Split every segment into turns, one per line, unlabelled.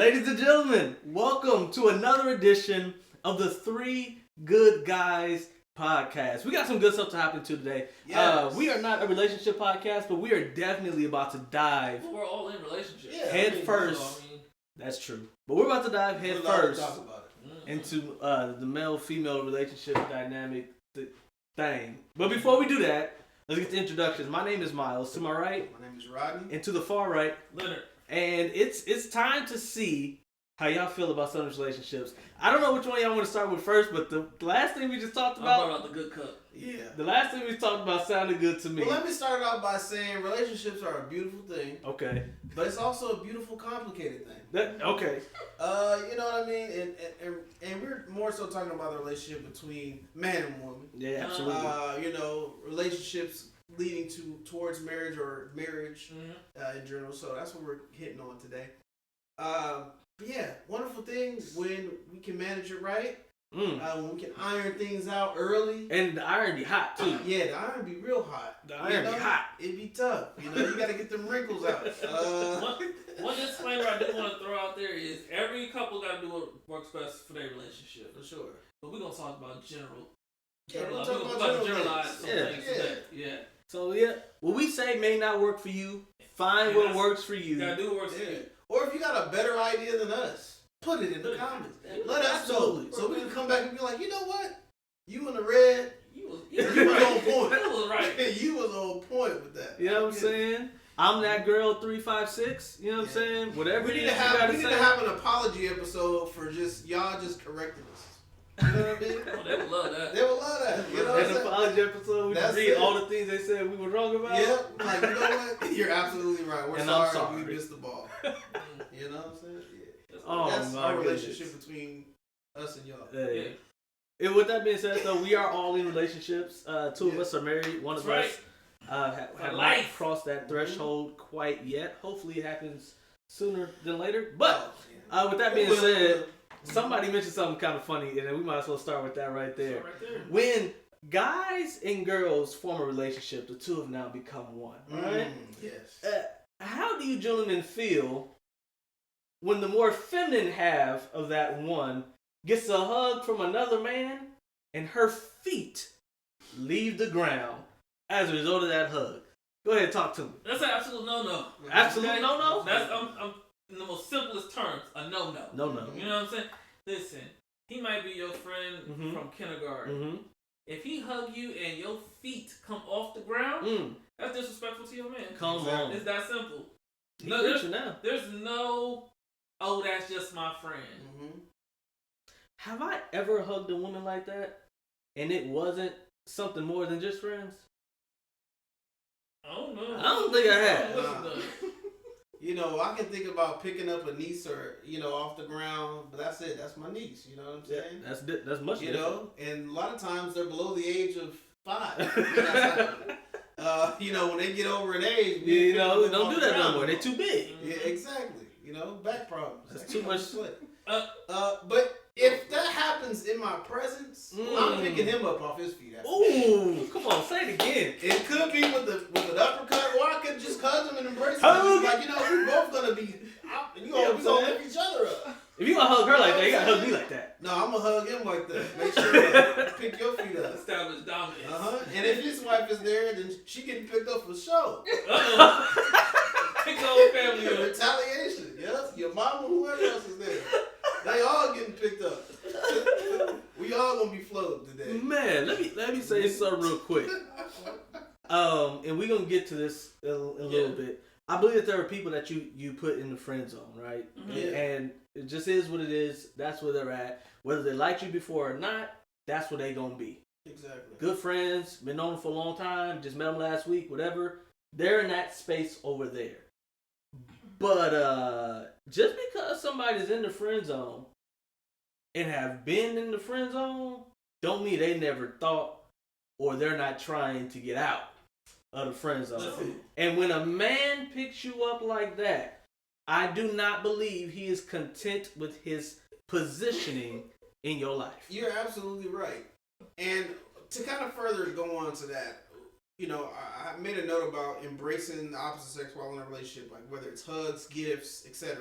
Ladies and gentlemen, welcome to another edition of the Three Good Guys podcast. We got some good stuff to hop into today.
Yes.
We are not a relationship podcast, but we are definitely about to dive
Well, we're all in relationships.
head first. That's true. But we're about to dive head first
Talk about it.
into the male-female relationship dynamic thing. But before we do that, let's get to introductions. My name is Miles. To my right,
My name is Rodney.
and to the far right,
Leonard.
and it's time to see how y'all feel about some of these relationships. I don't know which one y'all want to start with first, but the last thing we just talked
I'm
about,
about the good cup.
Yeah.
the last thing we talked about sounded good to me.
Well, let me start it off by saying relationships are a beautiful thing,
Okay.
but it's also a beautiful, complicated thing.
Okay.
You know what I mean? And we're more so talking about the relationship between man and woman.
Yeah, absolutely.
Relationships leading towards marriage or marriage
Mm-hmm.
in general. So that's what we're hitting on today. But yeah, wonderful thing when we can manage it right. When we can iron things out early.
And the iron be hot too.
Yeah, the iron be real hot.
The iron be hot.
It be tough. You got to get them wrinkles out.
One disclaimer I do want to throw out there is every couple got to do what works best for their relationship.
For sure.
But we're going to talk about general.
Yeah, we're
We're
talking
going
about
to
general
generalize
things.
some
Yeah.
things today. Yeah.
So yeah, what we say may not work for you. Find what works for
You
you.
got to do what works for
Yeah.
you.
Or if you got a better idea than us, put it in the comments. Let us know
Absolutely.
so we can come back and be like, you know what? You in the red.
You was
You was on point.
You was right.
You was on point with that.
You know what I'm saying? I'm that girl 356. You know what I'm
Yeah.
saying? Whatever
We
it
need
is
to
you
have
gotta
we need
say.
to have an apology episode for y'all just correcting us. You know what I mean?
Oh, they would love that.
They would love that. You know what I'm
An
saying?
apology episode. We
That's
read
it.
all the things they said we were wrong about.
Yeah, like you know what? You're absolutely right. We're
And I'm
sorry,
sorry.
we missed the ball. You know what I'm saying? Yeah.
Oh
That's
my
our
goodness.
relationship between us and y'all.
Yeah.
Yeah.
And with that being said, though, we are all in relationships. Two of
Yeah.
us are married. One of
That's
us have
For
not
life.
crossed that
Mhm.
threshold quite yet. Hopefully, it happens sooner than later. But
Oh,
with that being
Well,
said, somebody mentioned something kind of funny, and then we might as well start with that right there.
So right there.
When guys and girls form a relationship, the two have now become one. Right?
Yes.
How do you gentlemen feel when the more feminine half of that one gets a hug from another man and her feet leave the ground as a result of that hug? Go ahead, talk to me.
That's an absolute no-no.
Absolute
Okay?
no-no?
That's I'm in the most simplest terms, a no-no.
No.
You know what I'm saying? Listen, he might be your friend
Mhm.
from kindergarten.
Mm-hmm.
If he hug you and your feet come off the ground, that's disrespectful to your man.
Come
Exactly.
on.
It's that simple.
He
No,
preaching now.
There's no, oh, that's just my friend.
Mm-hmm.
Have I ever hugged a woman like that and it wasn't something more than just friends?
I don't know.
I don't think I have.
Listen,
You know, I can think about picking up a niece or off the ground, but that's it. That's my niece. You know what I'm saying?
That's much
You
different.
know, and a lot of times they're below the age of 5. When they get over an age,
Yeah,
we
don't
off
do
the
that no
ground
more. They too big.
Yeah, exactly. Back problems.
That's too much.
But if that happens in my presence, I'm
Mm.
picking him up off his feet. after.
Ooh, come on, say it again.
It could be with an uppercut, or I could just hug him and embrace him.
Hug?
Like, we both gonna be, we gonna lift each other up.
If you gonna hug her like that, you gotta hug me like that.
No, I'm gonna hug him like that. Make sure you pick your feet up.
Establish dominance.
And if his wife is there, then she getting picked up for show.
Pick the whole family up.
Retaliation. Yes, your mama, whoever else is there, they all getting picked up. We all gonna be floating today.
Man, let me say something real quick. And we're gonna get to this a little bit. I believe that there are people that you put in the friend zone, right?
Yeah.
And it just is what it is. That's where they're at. Whether they liked you before or not, that's where they gonna be.
Exactly.
Good friends, been known them for a long time, just met them last week, whatever. They're in that space over there. But just because somebody's in the friend zone and have been in the friend zone, don't mean they never thought or they're not trying to get out of the friend zone.
Listen.
And when a man picks you up like that, I do not believe he is content with his positioning in your life.
You're absolutely right. And to kind of further go on to that, I made a note about embracing the opposite sex while in a relationship, like whether it's hugs, gifts, etc.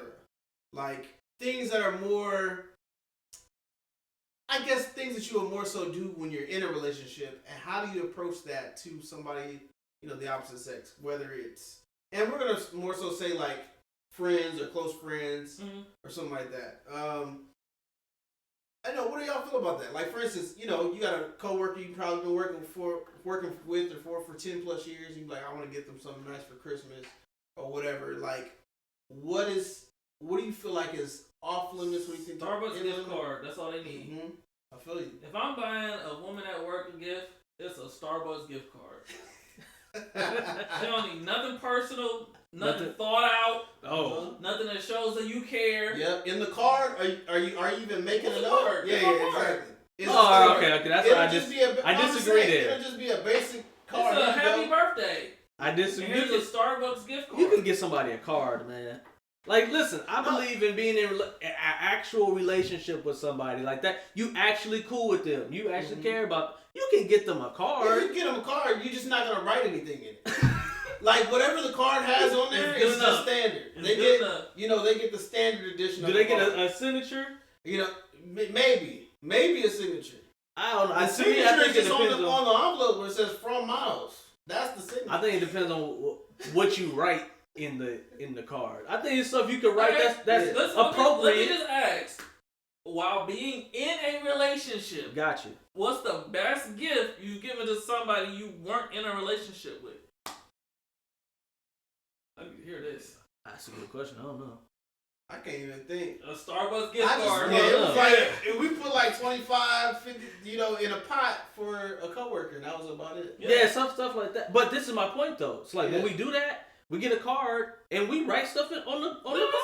Like, things that are more, I guess, things that you will more so do when you're in a relationship, and how do you approach that to somebody, the opposite sex, whether it's, and we're gonna more so say like friends or close friends or something like that. I know. What do y'all feel about that? Like, for instance, you got a coworker you probably been working with or for 10 plus years. You be like, I want to get them something nice for Christmas or whatever. Like, what do you feel like is off limits? What do you think?
Starbucks gift card. That's all they need.
Mm-hmm. I feel you.
If I'm buying a woman at work a gift, it's a Starbucks gift card. She don't need nothing personal. Nothing thought out.
Oh,
nothing that shows that you care.
Yep. In the card, are you even making
It's
it
a
up?
card.
Yeah,
It's a
exactly. It's
oh, okay. That's what I disagree there.
It'll just be a basic card.
It's a happy birthday.
I disagree.
And here's a Starbucks gift card.
You can get somebody a card, man. Like, listen, I believe in being in an actual relationship with somebody like that. You actually cool with them. You actually care about. You can get them a card.
Yeah, you can get them a card. You're just not gonna write anything in it. Like, whatever the card has on there is just standard. They get the standard edition.
Do they get a signature?
Maybe a signature.
I don't know.
The signature is just on the envelope where it says "From Miles." That's the signature.
I think it depends on what you write in the card. I think it's stuff you can write that's appropriate.
Let me just ask. While being in a relationship,
got you.
What's the best gift you've given to somebody you weren't in a relationship with? Let me hear this.
That's a good question. I don't know.
I can't even think.
A Starbucks gift card.
It was like, if we put like 25, 50, in a pot for a coworker, and that was about it.
Yeah, some stuff like that. But this is my point, though. It's like when we do that, we get a card and we write stuff on the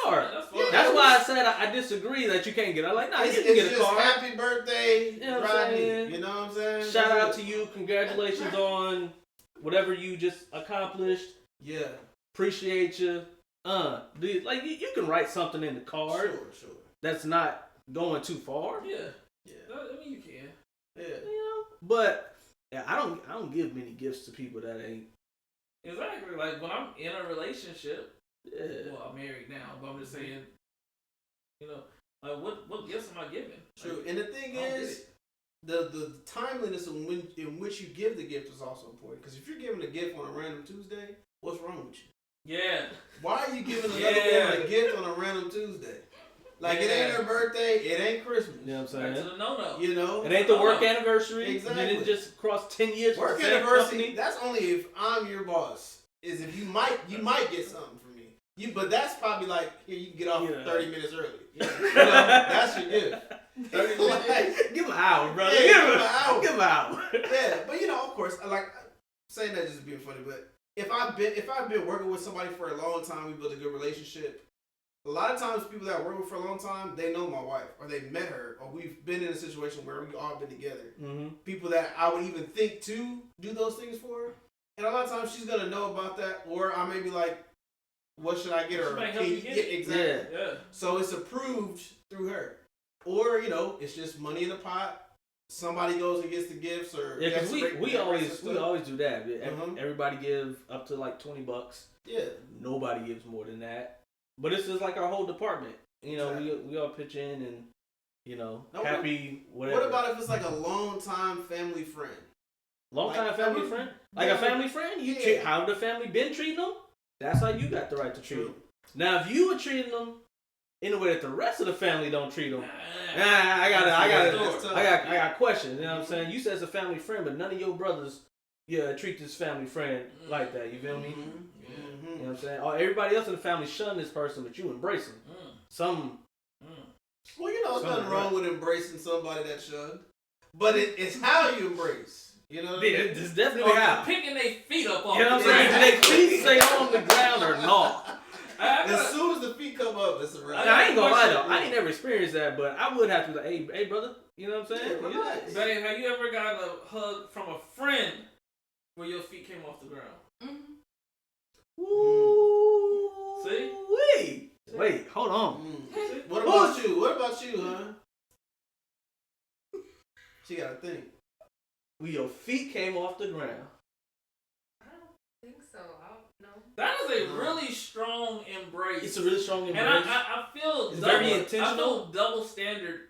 card. That's why I said I disagree that you can't get it. I'm like, you can get a card.
Happy birthday,
you know what I'm saying?
You know what I'm saying?
Shout out to you. Congratulations on whatever you just accomplished.
Yeah.
Appreciate you. Dude, like you can write something in the card.
Sure.
That's not going too far.
Yeah. I mean, you can.
Yeah.
But I don't give many gifts to people that ain't.
Exactly. Like when I'm in a relationship.
Yeah.
Well, I'm married now, but I'm just saying. Like what gifts am I giving?
True.
Like,
and the thing is, the timeliness in which you give the gift is also important. Because if you're giving a gift on a random Tuesday, what's wrong with you?
Yeah.
Why are you giving another woman a gift on a random Tuesday? Like, it ain't her birthday, it ain't Christmas.
You know what I'm saying?
That's a no-no.
It ain't the work anniversary.
Exactly.
You didn't just cross 10 years.
Work anniversary, that's only if I'm your boss. Is if you might get something from me. But that's probably like, here, you can get off 30 minutes early. That's your gift. 30 minutes.
Give him an hour, brother.
Yeah, give him an hour.
Give him an hour.
Yeah, but of course, like, saying that just being funny, but if I've been working with somebody for a long time, we built a good relationship. A lot of times, people that I work with for a long time, they know my wife, or they met her, or we've been in a situation where we all been together. Mm-hmm. People that I would even think to do those things for, and a lot of times she's gonna know about that, or I may be like, "What should I get her?" Exactly.
Yeah.
So it's approved through her, or it's just money in the pot. Somebody goes and gets the gifts, or
because we always do that. Everybody give up to like $20.
Yeah. Nobody
gives more than that. But this is like our whole department. Exactly. We all pitch in and happy whatever.
What about if it's like a long time family friend?
Family friend? Like a family friend? How the family been treating them? That's how you got the right to treat them. Now if you were treating them in a way that the rest of the family don't treat them, I got questions. You know what I'm saying? You said it's a family friend, but none of your brothers treat this family friend like that. You feel me? You know what I'm saying? Everybody else in the family shun this person, but you embrace them.
Well, there's nothing wrong with embracing somebody that's shunned, but it's how you embrace. You know what I mean?
It's definitely how.
Picking their feet up on.
You know what I'm saying? Do their feet stay on the ground or not?
As soon as the feet come up, it's a wrap.
I ain't gonna lie though, I ain't never experienced that, but I would have to be like, hey brother, you know what I'm saying?
Relax.
Babe, have you ever gotten a hug from a friend where your feet came off the ground?
Mm-hmm.
Ooh.
See?
Wait, hold on.
What about you, huh? She gotta think.
Well, your feet came off the ground.
I don't think so. No.
That is a really strong embrace.
It's a really strong embrace.
And I feel
It's
double,
very
I
intentional.
feel double standard.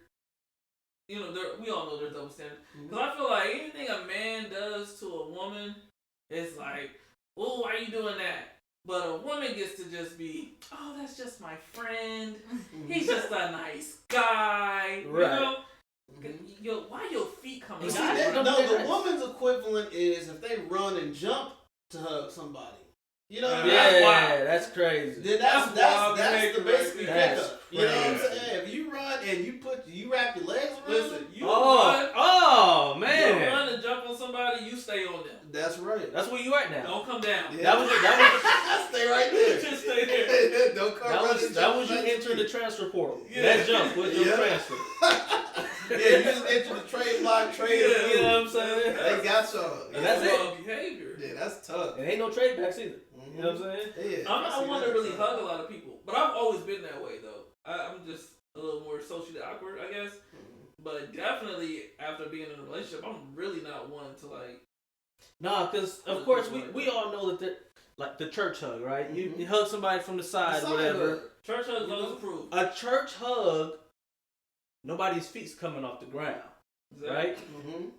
You know, we all know there's double standard. Because I feel like anything a man does to a woman, it's like, oh, why you doing that? But a woman gets to just be, oh, that's just my friend. He's just a nice guy.
Right.
You know? Yo, why your feet coming
But see,
out?
the woman's equivalent is if they run and jump to hug somebody. You know what I mean?
That's
Yeah,
wild.
that's crazy.
Then
That's wild
that's the
behavior
basically
right
there.
pickup. You know what I'm
That's
saying? If you run and you wrap your legs around
Listen,
them,
you
Oh
run,
man,
you run and jump on somebody, you stay on them.
that's right.
that's where you at now.
Don't come down.
Yeah.
That
Stay right there.
Just stay there.
Don't come running.
that was you entering the transfer portal.
Yeah.
That jump was your
Yeah.
transfer.
Yeah, you just enter the trade block, trade.
Yeah,
You know what I'm saying?
They got y'all.
And that's it.
Wild behavior.
Yeah, that's tough.
And ain't no trade backs either. You know what I'm saying?
Yeah,
I'm
I
not
see
one
that.
to really hug a lot of people, but I've always been that way though. I'm just a little more socially awkward, I guess. But definitely after being in a relationship, I'm really not one to like.
Nah, because of course we all know that like the church hug, right? You hug somebody from the side, whatever.
Church hugs always approved.
A church hug, nobody's feet's coming off the ground, right?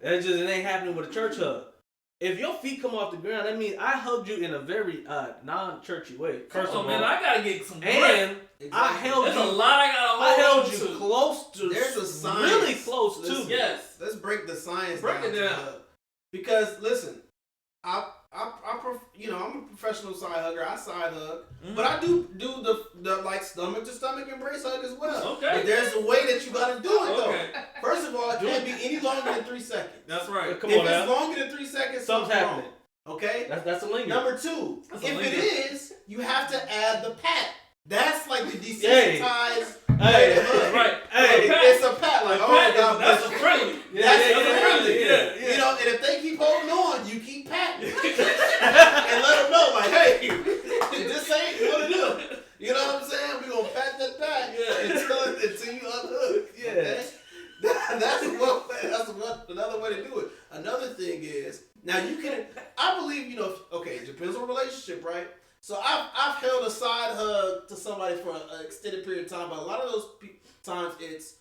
It ain't happening with a church hug. If your feet come off the ground, that means I hugged you in a very non-churchy way. First
Oh
of
man,
all,
I gotta get some grip.
and I held
There's a
you.
lot I gotta
I
hold
held
on
you
to.
close to.
There's a science.
really close to.
Listen,
me.
Yes.
Let's break the science
Break
down.
it
to
down.
hug. Because listen, I'm a professional side hugger. I side hug, but I do the like stomach to stomach embrace hug as well.
Okay.
But there's a way that you gotta do it though.
Okay.
First of all, it can't be any longer than 3 seconds.
That's right.
Come
If
on
it's
now.
longer than 3 seconds,
Something's
wrong.
happening.
Okay.
That's a linger.
Number two,
That's a
if
linger.
it is, you have to add the pat. That's like the
Hey.
desensitized.
Hey,
That's right.
Hey,
It's a pat. Like, oh, God
That's
bless
a
you.
friendly.
That's friendly.
Yeah.
You know, and if they keep holding on, you keep patting. And let them know, like, hey, this ain't what it is. You know what I'm saying? We're going to pat that back until you unhook.
Yeah.
Okay? That's another way to do it. Another thing is, now you can, I believe, okay, it depends on relationship, right? So I've held a side hug to somebody for an extended period of time, but a lot of those times it's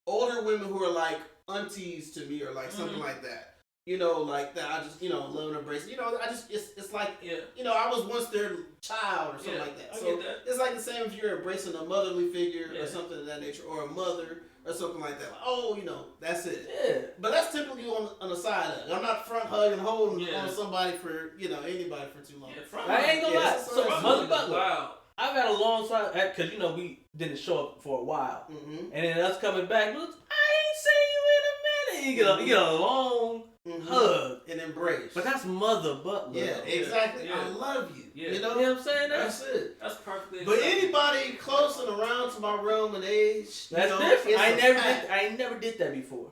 older women who are like aunties to me or like something like that. Like that I just, love and embrace. It's like, I was once their child or something like that.
I
So
get that.
it's like the same if you're embracing a motherly figure
Yeah.
or something of that nature, or a mother or something like that. Like, oh, that's it.
Yeah.
But that's typically on the side hug. I'm not front hugging, holding
Yeah.
on somebody for, anybody for too long.
Yeah, front
I ain't gonna
Yeah,
lie.
that's
So,
what I'm
Mother
saying.
Butler,
Wow.
I've had a long time because we didn't show up for a while,
Mm-hmm.
and then us coming back, look, I ain't seen you in a minute. You get a long hug,
And embrace.
but that's Mother Butler.
yeah, exactly.
Yeah.
I love you.
Yeah.
You know?
You know what I'm saying?
That's it.
That's perfectly.
But
acceptable.
anybody close and around to my realm and age,
That's
you know,
different.
it's
I
a
never
fact.
did. I never did that before.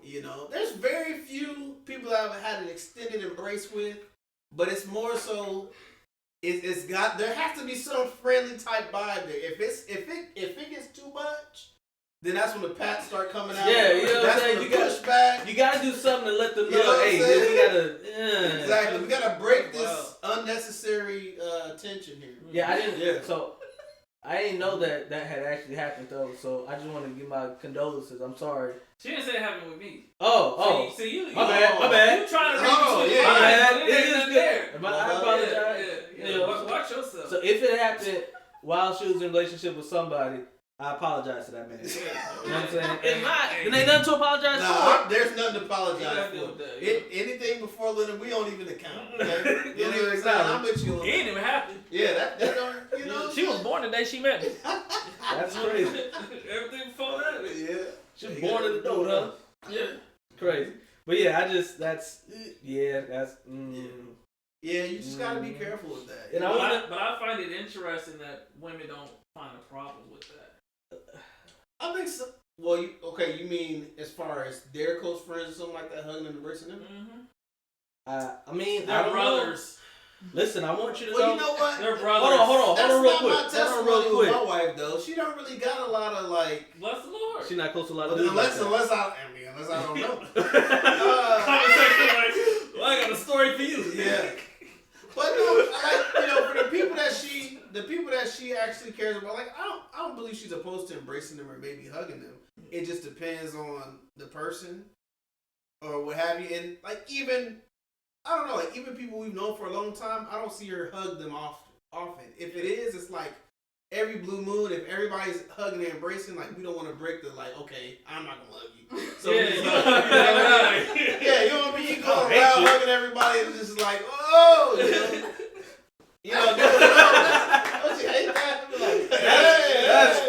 There's very few people that I've had an extended embrace with, but it's more so. It's got, there has to be some friendly type vibe there. If it gets too much, then that's when the pats start coming out.
Yeah, you know what I'm
that's
saying?
when
You
the
gotta-
pushback.
You gotta do something to let them know.
You know what I'm
Hey,
saying?
we gotta.
Exactly. We gotta break this
Wow.
unnecessary tension here.
Yeah, I didn't.
Yeah.
So I didn't know that had actually happened though. So I just want to give my condolences. I'm sorry.
She didn't say it happened with me.
Oh.
See you.
My bad.
You trying to read
Oh,
between
yeah.
the
My
lines,
bad.
but
It
ain't
is
nothing
good.
there.
I apologize.
Yeah.
You know,
Watch yourself.
So if it happened while she was in a relationship with somebody, I apologize to that man.
Yeah.
You know what I'm saying? If not, then ain't nothing to apologize
Nah,
for.
there's nothing to
You
apologize
gotta deal
for.
with that,
Anything before Leonard, we don't even account. Okay?
Don't
You know
even
what I'm saying? I'm
acknowledge.
with you on
It ain't
that.
even happened.
Yeah, that don't,
She was born the day she met me.
That's crazy.
Everything before that.
Yeah.
She was born in the door, huh?
Yeah.
Crazy. But yeah, that's.
Yeah, you just gotta be careful with that.
And I
But I find it interesting that women don't find a problem with that.
I think so. Well, you mean as far as their close friends or something like that, hugging and embracing them?
Mm-hmm.
I mean, I
They're
don't
brothers.
know. Listen, I want you to
Well,
know.
you know what?
They're brothers.
Hold
That's
on, real
not
quick.
my
Hold on,
testimony
real
with
quick.
my wife though. She don't really got a lot of like.
Bless the Lord.
She's not close to a lot of dudes.
Unless
like
I don't know.
Conversation like, well, I got a story for you.
Yeah. But no, like, for the people that that she actually cares about, like I don't believe she's opposed to embracing them or maybe hugging them. It just depends on the person or what have you. And like even I don't know, like even people we've known for a long time, I don't see her hug them often. If it is, it's like every blue moon. If everybody's hugging and embracing, like we don't want to break the like. Okay, I'm not gonna hug you. So
Yeah,
you know what I mean. You go around hugging everybody and it's just like, oh, don't you hate that? Like,
That's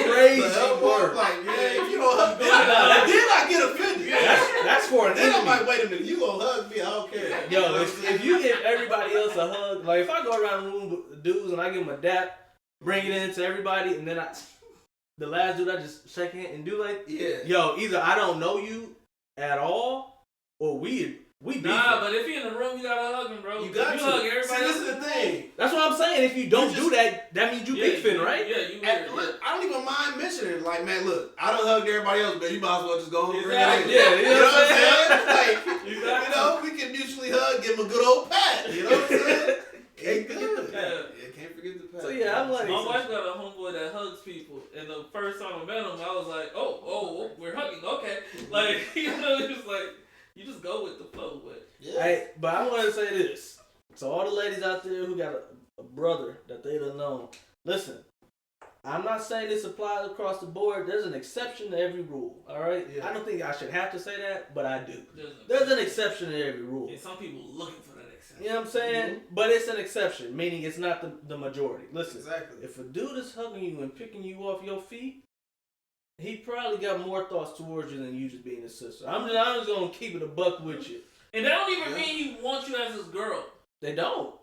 crazy work.
Like, if you don't hug me, then I get offended.
That's for an
Then I'm
enemy.
like, wait a minute, you gonna hug me? I don't care.
Yo, if you give everybody else a hug, like if I go around the room with dudes and I give them a dap, bring it in to everybody, and then the last dude I just shake hand and do like, yo, either I don't know you at all, or we beefing.
Nah, but if you're in the room, you gotta hug him, bro.
You got to.
hug everybody.
See, this is the thing.
That's what I'm saying. If you don't do that, that means you beefing, right?
Yeah, you
And
weird.
look, I don't even mind mentioning, like, man, look, I don't hug everybody else, but you might as well just go home and bring
Exactly.
it in.
Yeah,
You know what I'm saying? Like,
Exactly.
we can mutually hug, give him a good old pat. You know what I'm saying? Can't forget the pat.
Yeah.
Can't forget the pat.
So yeah, I'm like,
My wife got a homeboy that hugs people, and the first time I met him, I was like, oh, we're hugging, okay. Like, just like, you just go with the flow, but.
Yeah.
hey, but I want to say this. So all the ladies out there who got a brother that they don't know, listen. I'm not saying this applies across the board. There's an exception to every rule. All right.
Yeah.
I don't think I should have to say that, but I do.
There's
There's an exception to every rule.
And some people looking for that exception.
You know what I'm saying? But it's an exception, meaning it's not the majority. Listen,
Exactly.
if a dude is hugging you and picking you off your feet, he probably got more thoughts towards you than you just being his sister. I'm just gonna keep it a buck with you.
And that don't even mean he wants you as his girl.
They don't.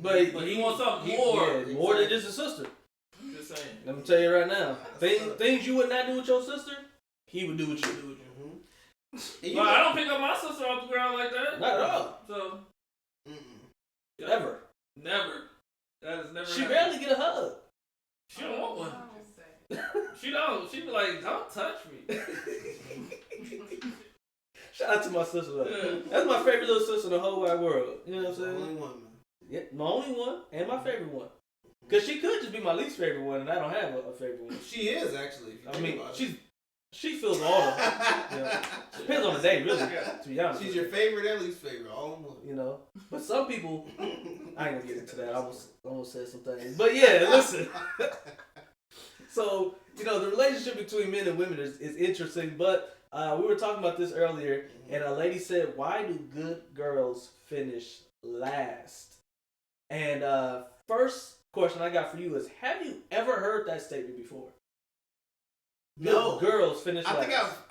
But he wants something more.
Yeah, more than just a sister.
Just saying.
Let me tell you right now. Things you would not do with your sister, he would do with you.
Well, I don't pick up my sister off the ground like that.
Not at all.
So. Yeah.
Ever.
Never. That has never
She
happened.
barely get a hug.
She don't want one. She don't. She be like, don't touch me.
Shout out to my sister.
Yeah.
That's my favorite little sister in the whole wide world. You know what I'm saying?
Only one, man.
Yeah, my only one and my favorite one. Cause she could just be my least favorite one, and I don't have a favorite one.
She is actually. If you
I
think
mean,
about it.
she feels all of them. You know? Depends on the day, really. To be honest,
She's
with
your favorite and least favorite, all in one.
you know. But some people, I ain't gonna get into that. I almost said some things, but yeah, listen. So you know, the relationship between men and women is interesting, but we were talking about this earlier, and a lady said, "Why do good girls finish last?" And first question I got for you is, have you ever heard that statement before?
No.
Good girls finish last.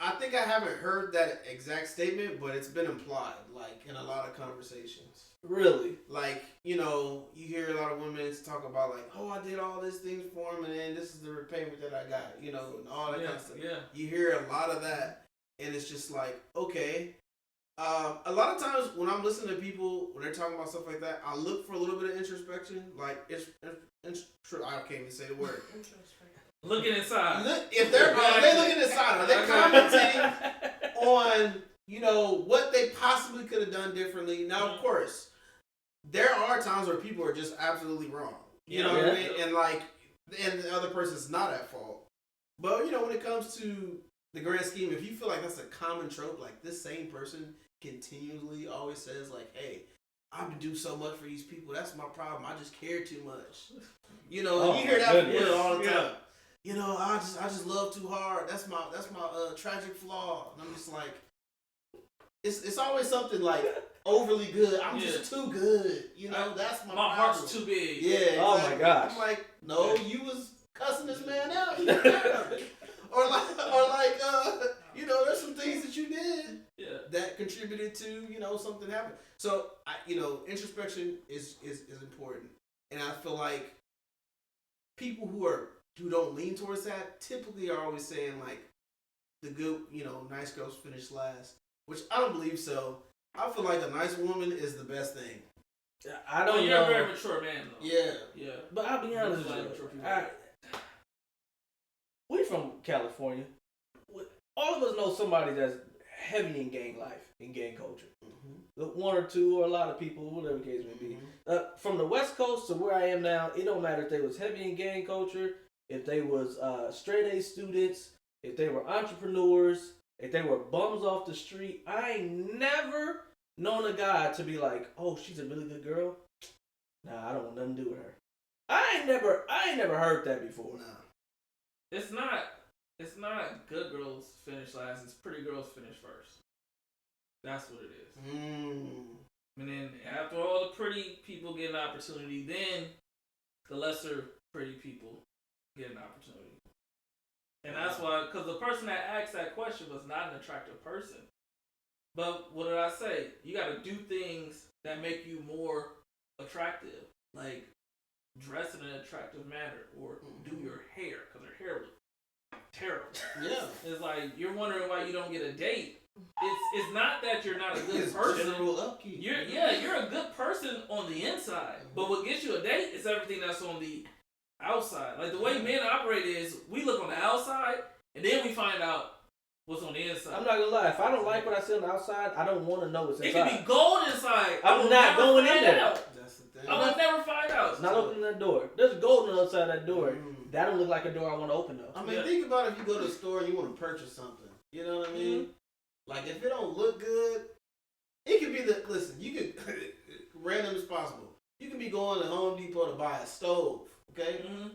I think I haven't heard that exact statement, but it's been implied, like in a lot of conversations.
Really?
Like, you know, you hear a lot of women talk about like, oh, I did all these things for him, and then this is the repayment that I got, you know, and all that kind of stuff.
Yeah.
You hear a lot of that, and it's just like, okay. A lot of times when I'm listening to people when they're talking about stuff like that, I look for a little bit of introspection. Like, I can't even say the word.
Looking inside.
If they're looking inside, are they commenting on, you know, what they possibly could have done differently? Now, of course, there are times where people are just absolutely wrong. You know what I mean? And like, and the other person's not at fault. But you know, when it comes to the grand scheme, if you feel like that's a common trope, like this same person continually always says like, hey, I would do so much for these people. That's my problem. I just care too much. You know, you hear that from women all the time. You know, I just love too hard. That's my tragic flaw. And I'm just like, it's always something like overly good. I'm just too good. You know, that's my problem.
Heart's too big.
Yeah. Exactly.
Oh my gosh.
I'm like, no, you was cussing this man out. or like, you know, there's some things that you did that contributed to, you know, something happened. So, you know, introspection is important, and I feel like people who don't lean towards that typically are always saying like the good, you know, nice girls finish last, which I don't believe so. I feel like a nice woman is the best thing.
I don't know.
You're a very mature man, though.
Yeah.
But I'll be honest with you. We from California. All of us know somebody that's heavy in gang life, in gang culture. One or two, or a lot of people, whatever the case may be. From the West Coast, close to where I am now, it don't matter if they was heavy in gang culture, if they was straight A students, if they were entrepreneurs, if they were bums off the street. I ain't never known a guy to be like, oh, she's a really good girl. Nah, I don't want nothing to do with her. I ain't never heard that before.
Nah.
It's not good girls finish last. It's pretty girls finish first. That's what it is. And then after all the pretty people get an opportunity, then the lesser pretty people get an opportunity. And that's why, because the person that asked that question was not an attractive person. But what did I say? You got to do things that make you more attractive, like dress in an attractive manner, or do your hair, because her hair was terrible.
Yeah.
It's like you're wondering why you don't get a date. It's not that you're not a good person.
General upkeep.
You're a good person on the inside, but what gets you a date is everything that's on the outside. Like the way men operate is we look on the outside and then we find out what's on the inside.
I'm not gonna lie. If I don't like what I see on the outside, I don't want to know what's
It
inside.
could be gold inside.
I'm not going in there.
That's the thing.
I would never find out.
It's not opening that door. There's gold on the other side of that door. That don't look like a door I want to open though.
I mean, think about if you go to the store and you want to purchase something. You know what I mean? Like, if it don't look good, it could be listen, you could, random as possible. You could be going to Home Depot to buy a stove, okay?
Mm-hmm.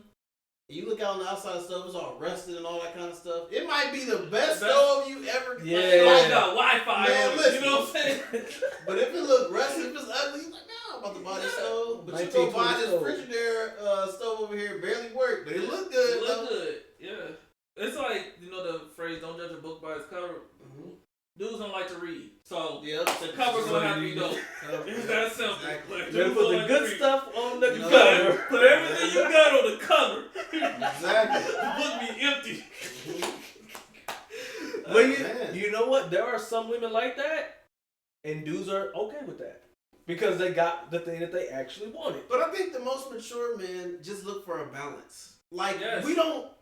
You look out on the outside of the stove, it's all rusted and all that kind of stuff. It might be the best stove you ever
Like got Wi-Fi
Man,
on it,
listen.
you know what I'm saying?
But if it look rusty, if it's ugly, you're like, nah, I'm about to buy this stove. But you go buy this Frigidaire stove over here, barely work, but it look good.
It look good, yeah. It's like, you know the phrase, don't judge a book by its cover. Dudes don't like to read, so the cover's gonna have to be dope. It's that simple.
Exactly.
Like,
They put the good stuff on the
You know,
cover.
Put everything you got on the cover.
Exactly.
The book be empty.
But you know what? There are some women like that, and dudes are okay with that because they got the thing that they actually wanted.
But I think the most mature men just look for a balance. Like,
Yes.
we don't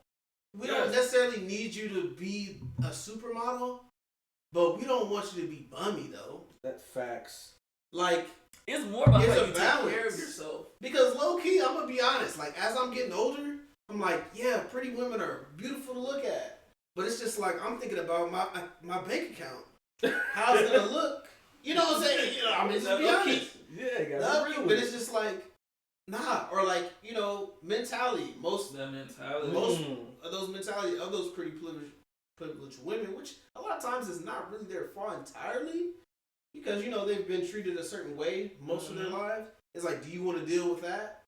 necessarily need you to be a supermodel, but we don't want you to be bummy though.
That's facts.
Like,
It's more about
It's
how
a
you
balance.
take care of yourself.
because low key, I'm gonna be honest. Like, as I'm getting older, I'm like, yeah, pretty women are beautiful to look at. But it's just like I'm thinking about my bank account. How's it gonna look? You know what I'm saying? You know, I mean, just be honest.
Yeah, guys.
But it's just like, nah, or like, you know, mentality. Most
That mentality.
Most of those mentality of those pretty privileged women, which a lot of times is not really their fault entirely, because you know they've been treated a certain way most of their lives. It's like, do you want to deal with that,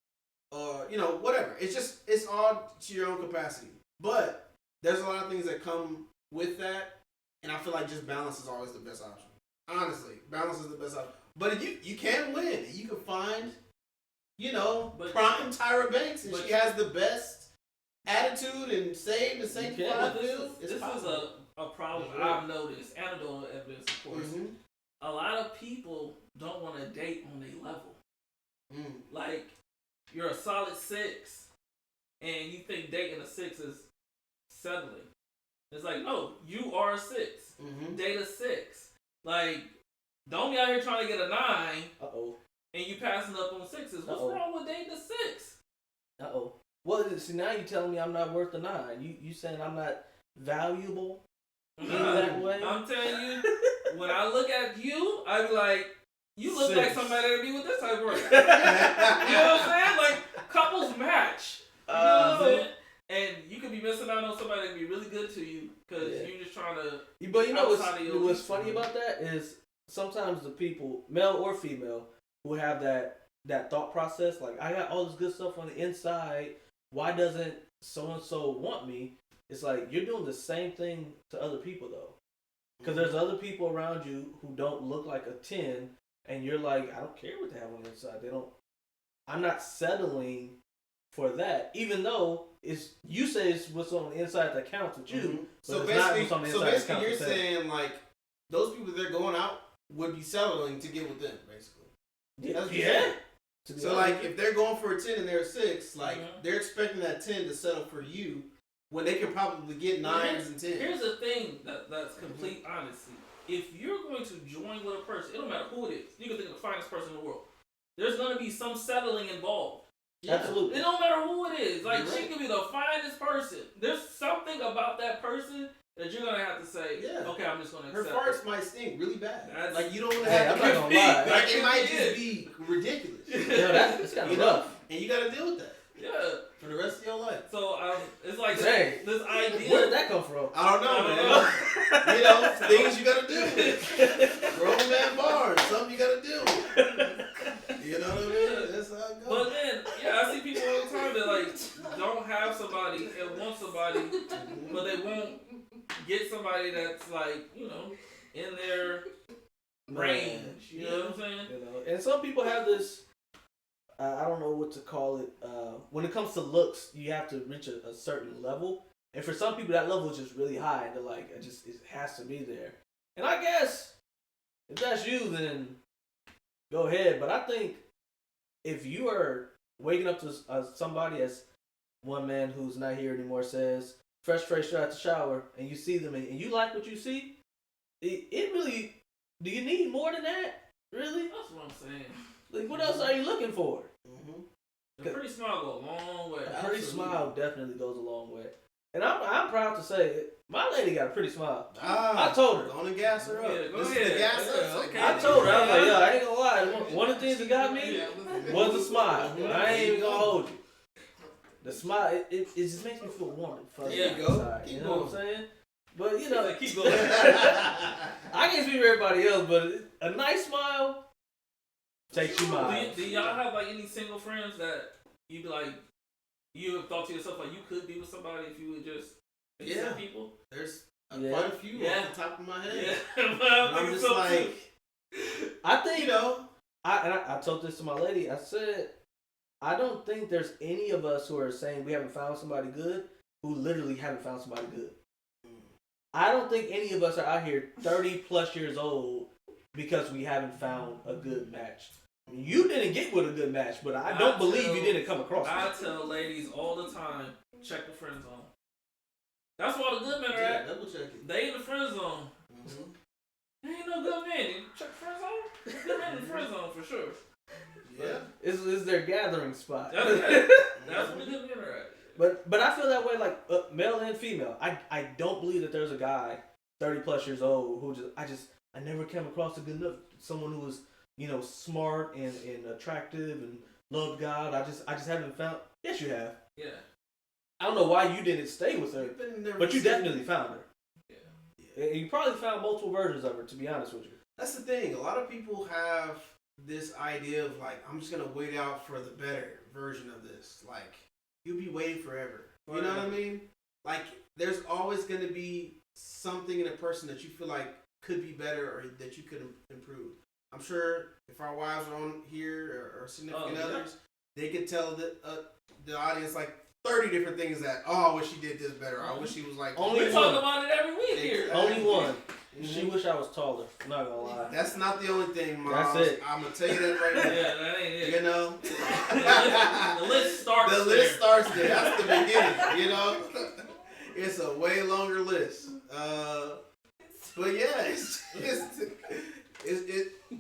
or you know, whatever. It's all to your own capacity. But there's a lot of things that come with that, and I feel like just balance is always the best option. Honestly, balance is the best option. But you can win. You can find, you know, prime Tyra Banks, and she has the best attitude and saved and sanctified.
This is a problem I've noticed. Anecdotal evidence, of course. A lot of people don't want to date on their level. Like, you're a solid 6, and you think dating a 6 is settling. It's like, no, you are a 6. Date a 6. Like, don't be out here trying to get a 9. And you passing up on 6s. What's wrong with dating a 6?
Well, see, now you telling me I'm not worth a 9. You saying I'm not valuable in that way?
I'm telling you, when I look at you, I be like, you look
6.
like somebody that'd be with this type of person. You know what I'm saying? Like, couples match. You know what I'm saying? And you could be missing out on somebody that could be really good to you because you're just trying to.
But you know what's funny about that is sometimes the people, male or female, who have that thought process, like, I got all this good stuff on the inside, why doesn't so and so want me? It's like you're doing the same thing to other people though, because there's other people around you who don't look like a 10, and you're like, I don't care what they have on the inside. They don't. I'm not settling for that, even though you say it's what's on the inside that counts with you.
So basically, you're saying like those people that are going out would be settling to get with them, basically. That's what you're saying. So like, if they're going for a 10 and they're a 6, like they're expecting that 10 to settle for you when they can probably get 9s and 10s.
Here's the thing that's complete honesty. If you're going to join with a person, it don't matter who it is. You can think of the finest person in the world. There's going to be some settling involved.
Yeah.
Absolutely.
It don't matter who it is. Like,
You're
she
right.
could be the finest person. There's something about that person that you're gonna have to say,
Yeah.
okay, I'm just gonna
Her
accept
farts
it.
might stink really bad.
That's-
Like you don't want to
Hey,
have
I'm
to
not gonna lie.
Like it
That
might
could be
just
it.
be ridiculous.
Yo, that's kind
You
of
know?
rough.
And you got to deal with that
Yeah.
for the rest of your life.
So it's like
Dang.
this idea.
Where did that come from?
I don't know,
I
man.
don't know.
You know, things you got to do. Grown man bars, something you got to do. You know what I mean? That's how it goes.
But then, yeah, I see people all the time that like don't have somebody and want somebody, but they won't get somebody that's like, you know, in their range. You know what I'm saying?
You know, and some people have this. I don't know what to call it. When it comes to looks, you have to reach a certain level, and for some people, that level is just really high. And they're like, it has to be there. And I guess if that's you, then go ahead. But I think if you are waking up to somebody, as one man who's not here anymore says, fresh out the shower, and you see them, and you like what you see, it really. Do you need more than that? Really?
That's what I'm saying.
Like, what else are you looking for?
A pretty smile go a long way.
A pretty smile definitely goes a long way. And I'm proud to say, my lady got a pretty smile. I told her.
Go on and gas her up.
Yeah, go
This is
ahead.
the gas
Yeah,
up.
okay.
I told her, I was like, yo, I ain't gonna lie. One of the things that got me was the smile. I ain't even gonna hold you. The smile, it just makes me feel warm and fuzzy
There you
go.
inside.
Keep
You know what I'm
going.
saying? But, you know,
Keep going.
I can't speak for everybody else, but a nice smile takes you miles.
Do y'all have like any single friends that you be like, you have thought to yourself like you could be with somebody if you would just accept
Yeah.
people?
There's
Yeah.
quite a few
Yeah.
off the top of my head.
Yeah,
And I'm just like,
I think,
you know,
I told this to my lady. I said, I don't think there's any of us who are saying we haven't found somebody good who literally haven't found somebody good. I don't think any of us are out here 30 plus years old because we haven't found a good match. You didn't get with a good match, but I don't believe you didn't come across
I
one.
tell ladies all the time, check the friend zone. That's where all the good men are
yeah,
at.
double check it.
They in the friend zone.
Mhm.
There ain't no good men. You check the friend zone. There's good men in the friend zone for sure.
Yeah.
It's their gathering spot.
That's where the good men are at.
But I feel that way, like male and female. I don't believe that there's a guy 30 plus years old who I never came across a good enough someone who was, you know, smart and attractive and loved God. I just haven't found. Yes, you have.
Yeah.
I don't know why you didn't stay with her,
You've been there
but you
for-
definitely found her.
Yeah.
And you probably found multiple versions of her, to be honest with you.
That's the thing. A lot of people have this idea of like, I'm just gonna wait out for the better version of this. Like, you'll be waiting forever. You know what I mean? Like, there's always gonna be something in a person that you feel like could be better or that you could improve. I'm sure if our wives are on here or significant
yeah.
others, they could tell the audience like 30 different things that, oh, I wish she did this better. I wish she was like.
Only
We
one.
talk about it every week here.
Exactly.
Only one.
Mhm.
She wish I was taller. I'm not gonna lie.
That's not the only thing, Miles.
That's it.
I'm gonna tell you that right now.
Yeah, that ain't it.
You know,
The list starts
the
there.
list starts there. That's the beginning. You know, it's a way longer list. But yeah,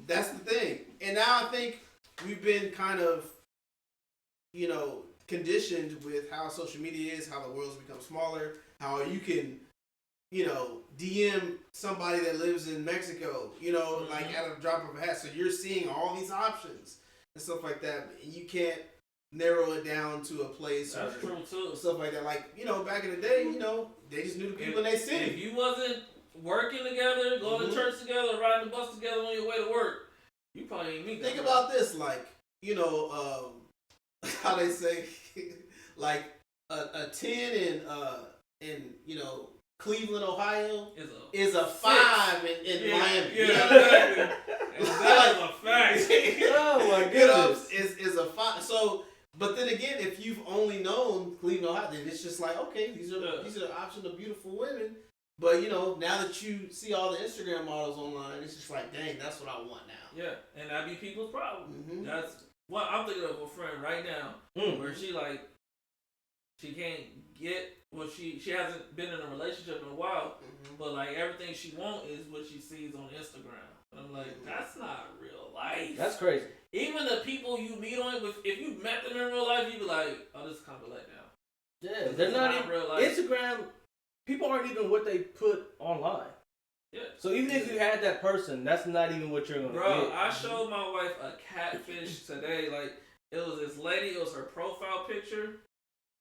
that's the thing. And now I think we've been kind of, you know, conditioned with how social media is, how the world's become smaller, how you can, you know, DM somebody that lives in Mexico, you know, like at a drop of a hat. So you're seeing all these options and stuff like that. And you can't narrow it down to a place
That's
or
true too.
stuff like that. Like, you know, back in the day, you know, they just knew the people in their
If
city.
you wasn't working together, going to church together, riding the bus together on your way to work, you probably ain't meet that
Think
person.
about this, like, you know, how they say, like a 10 in you know, Cleveland, Ohio is a 5 in Miami.
Yeah,
You know what I'm saying?
exactly. That is a fact.
Oh my
You know,
goodness.
is a 5. So, but then again, if you've only known Cleveland, Ohio, then it's just like, okay, these are the options of beautiful women. But you know, now that you see all the Instagram models online, it's just like, dang, that's what I want now.
Yeah, and that be people's problem.
Mhm.
That's what I'm thinking of a friend right now where she like she can't get she hasn't been in a relationship in a while, but like everything she wants is what she sees on Instagram. And I'm like, that's not real life.
That's crazy.
even the people you meet on, if you met them in real life, you'd be like, oh, this is kind of a letdown.
Yeah, they're not even
real life.
Instagram. People aren't even what they put online.
Yeah.
So even if you had that person, that's not even what you're gonna
Bro,
get.
I showed my wife a catfish today. Like, it was this lady. It was her profile picture.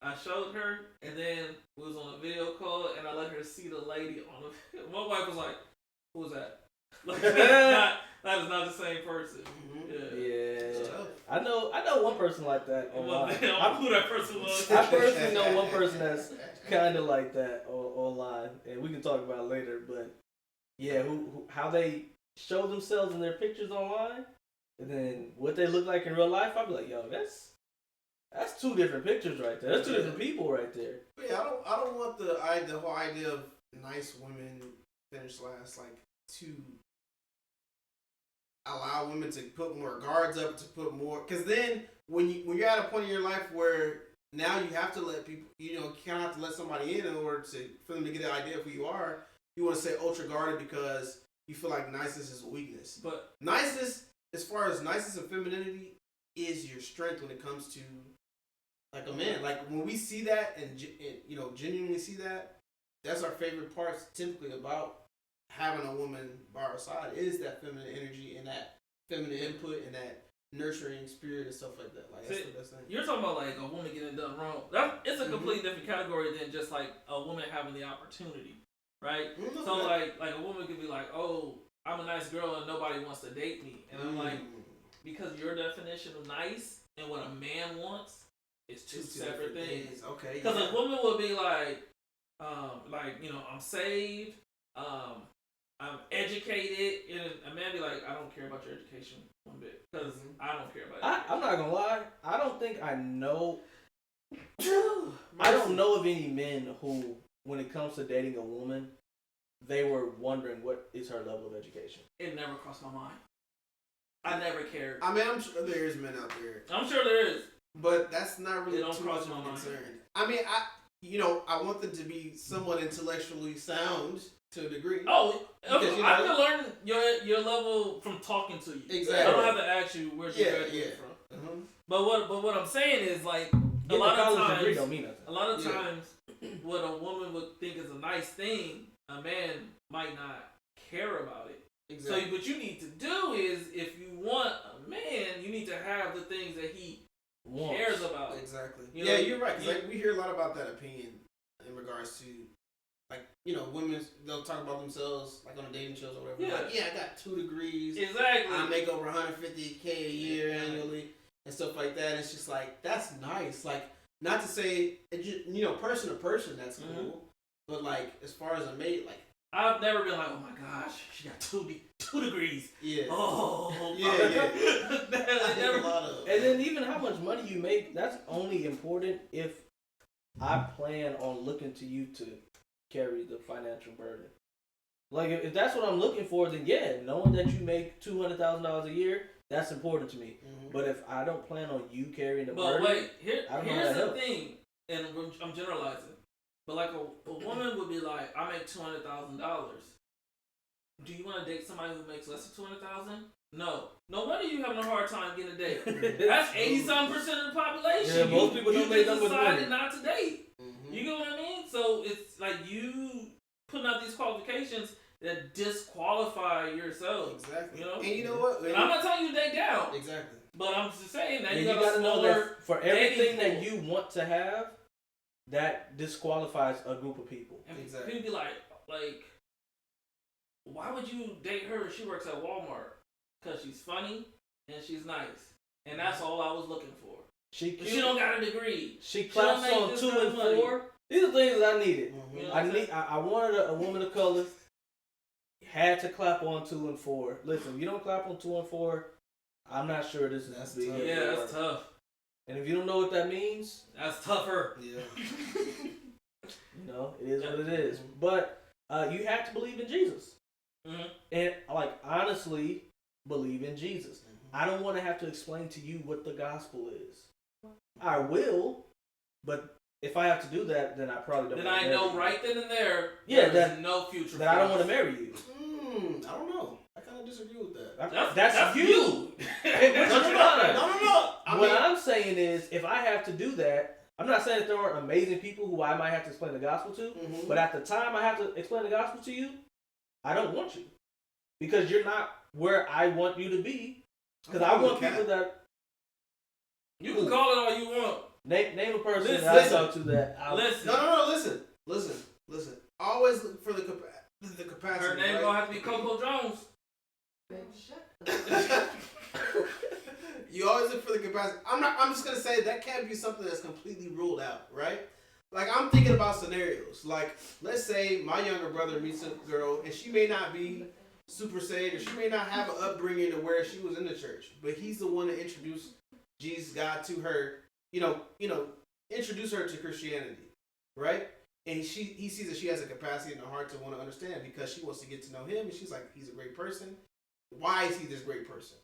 I showed her, and then we was on a video call, and I let her see the lady on the. My wife was like, "Who was that?" Like, that is not the same person.
Yeah. I know one person like that online.
I don't know who that person was.
I personally know one person that's kind of like that online, and we can talk about it later. But yeah, how they show themselves in their pictures online, and then what they look like in real life. I'd be like, yo, that's two different pictures right there. That's two different people right there.
But yeah, I don't want the whole idea of nice women finish last, like, to allow women to put more guards up, to put more, because then when you're at a point in your life where now you have to let people, you kind of have to let somebody in order for them to get an idea of who you are. You want to say ultra guarded because you feel like niceness is a weakness.
But
niceness, as far as niceness and femininity, is your strength when it comes to like a man. Like when we see that and genuinely see that, that's our favorite parts typically about having a woman by our side, is that feminine energy and that feminine input and that nurturing spirit and stuff like that. Like that's the best thing.
You're talking about like a woman getting done wrong. It's a completely different category than just like a woman having the opportunity, right?
Mm-hmm.
So like a woman could be like, oh, I'm a nice girl and nobody wants to date me, and I'm like, because your definition of nice and what a man wants is two separate things.
Okay.
Because a woman would be like, I'm saved, I'm educated, and a man be like, I don't care about your education one bit, because I don't care about education.
I'm not gonna lie. I don't think I know. I don't know of any men who, when it comes to dating a woman, they were wondering what is her level of education.
It never crossed my mind. I never cared.
I mean, I'm sure there is men out there.
I'm sure there is.
But that's not really
too
much of a concern. I mean, I want them to be somewhat intellectually sound to a degree.
Oh, because, I can learn your level from talking to you.
Exactly.
I don't have to ask you where you graduated from. Mm-hmm. But what I'm saying is, like, a lot of times,
don't mean nothing.
A lot of times, what a woman would think is a nice thing, a man might not care about it. Exactly. So what you need to do is, if you want a man, you need to have the things that he cares about.
Exactly. You're right. Cause like, we hear a lot about that opinion in regards to, like, women, they'll talk about themselves like on the dating shows or whatever.
Yeah.
Like, I got 2 degrees.
Exactly.
I make over $150K a year annually and stuff like that. It's just like, that's nice. Like, not to say, person to person, that's cool. But like, as far as a mate, like,
I've never been like, oh my gosh, she got 2 degrees.
Yeah.
Oh.
Yeah.
And then even how much money you make, that's only important if I plan on looking to you to carry the financial burden. Like, if that's what I'm looking for, then yeah, knowing that you make $200,000 a year, that's important to me. Mm-hmm. But if I don't plan on you carrying the burden,
but wait, here's the thing, and I'm generalizing. But like a woman would be like, I make $200,000. Do you want to date somebody who makes less than $200,000? No. No wonder you having a hard time getting a date. That's 80-something% of the population.
Yeah, most people don't make that much money.
You decided not to date. Mm-hmm. You get what I mean? So it's like you putting out these qualifications that disqualify yourself.
Exactly.
And
you know what?
And I'm not telling you to date down.
Exactly.
But I'm just saying that
you
got
to know that for everything that you want to have, that disqualifies a group of people.
And exactly. People be like, why would you date her if she works at Walmart? Because she's funny and she's nice. And that's all I was looking for. She don't got a degree.
She claps on 2 and 4. These are things that I needed. Mm-hmm. I wanted a woman of color. Had to clap on 2 and 4. Listen, if you don't clap on 2 and 4, I'm not sure this is
tough.
Yeah,
that's tough.
And if you don't know what that means,
that's tougher.
Yeah.
It is what it is. But you have to believe in Jesus. Mm-hmm. And honestly believe in Jesus. Mm-hmm. I don't want to have to explain to you what the gospel is. I will, but if I have to do that, then I probably don't.
Then I know right then and there.
Yeah,
there's no future.
That I don't want to marry you.
I don't know. I kind of disagree with that.
That's you.
No, no.
What I'm saying is, if I have to do that, I'm not saying that there aren't amazing people who I might have to explain the gospel to, but at the time I have to explain the gospel to you, I don't want you. Because you're not where I want you to be. Because I want people that...
You can call it all you want.
Name a person that I talk to that...
Listen.
No, listen. Always look for the capacity.
Her name gonna have to be Coco Jones.
You always look for the capacity. I'm just gonna say that can't be something that's completely ruled out, right? Like, I'm thinking about scenarios. Like, let's say my younger brother meets a girl and she may not be super saved, or she may not have an upbringing to where she was in the church, but he's the one to introduce Jesus, God, to her. Introduce her to Christianity, right? And he sees that she has a capacity in her heart to want to understand, because she wants to get to know him, and she's like, he's a great person. Why is he this great person?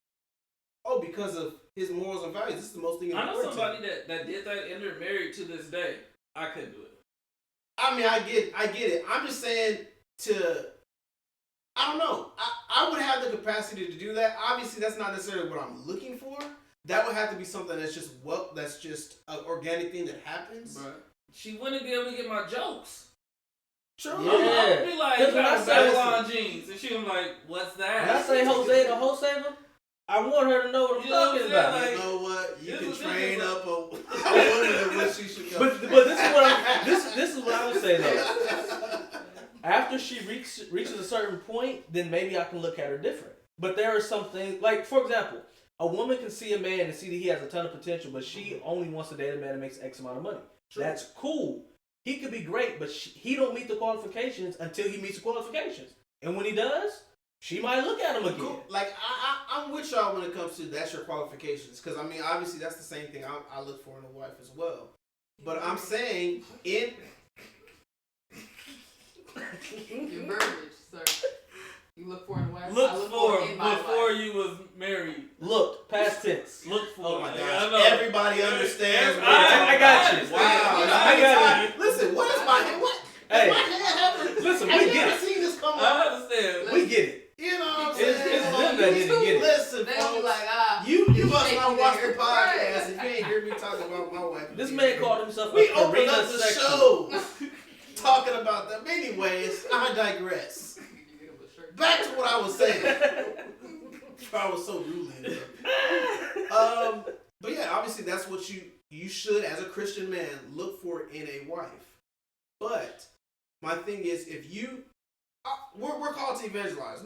Oh, because of his morals and values. This is the most thing.
I know somebody that did that and they're married to this day. I couldn't do it.
I mean, I get it. I'm just saying I don't know. I would have the capacity to do that. Obviously, that's not necessarily what I'm looking for. That would have to be something that's just an organic thing that happens.
Right. She wouldn't be able to get my jokes.
True.
Yeah.
I would be like, you
when I
got
say
Babylon jeans. And she was like, what's that?
When I say Jose the wholesaler, I want her to know what I'm talking about.
Like,
you know what? You can
was
train
like,
up a woman and where she should go.
But this is what this is what I would say though. After she reaches a certain point, then maybe I can look at her different. But there are some things, like, for example, a woman can see a man and see that he has a ton of potential, but she only wants to date a man that makes X amount of money. True. That's cool. He could be great, but he don't meet the qualifications until he meets the qualifications. And when he does, she might look at him again.
Cool. Like, I'm with y'all when it comes to that's your qualifications. Because, I mean, obviously that's the same thing I look for in a wife as well. But I'm saying
Your verbiage, sir. You look for in a wife.
Look
I look
for
in my
before
wife.
you was married.
Look, past tense.
Look for.
oh my
it.
gosh,
I know.
everybody understands.
I got you.
Wow,
I got you.
Listen, what is my head? What?
Hey,
my head ever?
listen,
I
we
never
get it.
seen this come up.
I understand.
We get it.
You know what I'm
It's
saying?
them that didn't get it.
Listen,
They
folks.
be like,
You must
shaking
not watch the
there.
podcast if you ain't hear me talking about my wife.
This man called himself
We
a
opened
arena
up the
sexual.
show talking about them. Anyways, I digress. Back to what I was saying. I was so rude. But yeah, obviously that's what you should, as a Christian man, look for in a wife. But my thing is, if you, we're called to evangelize.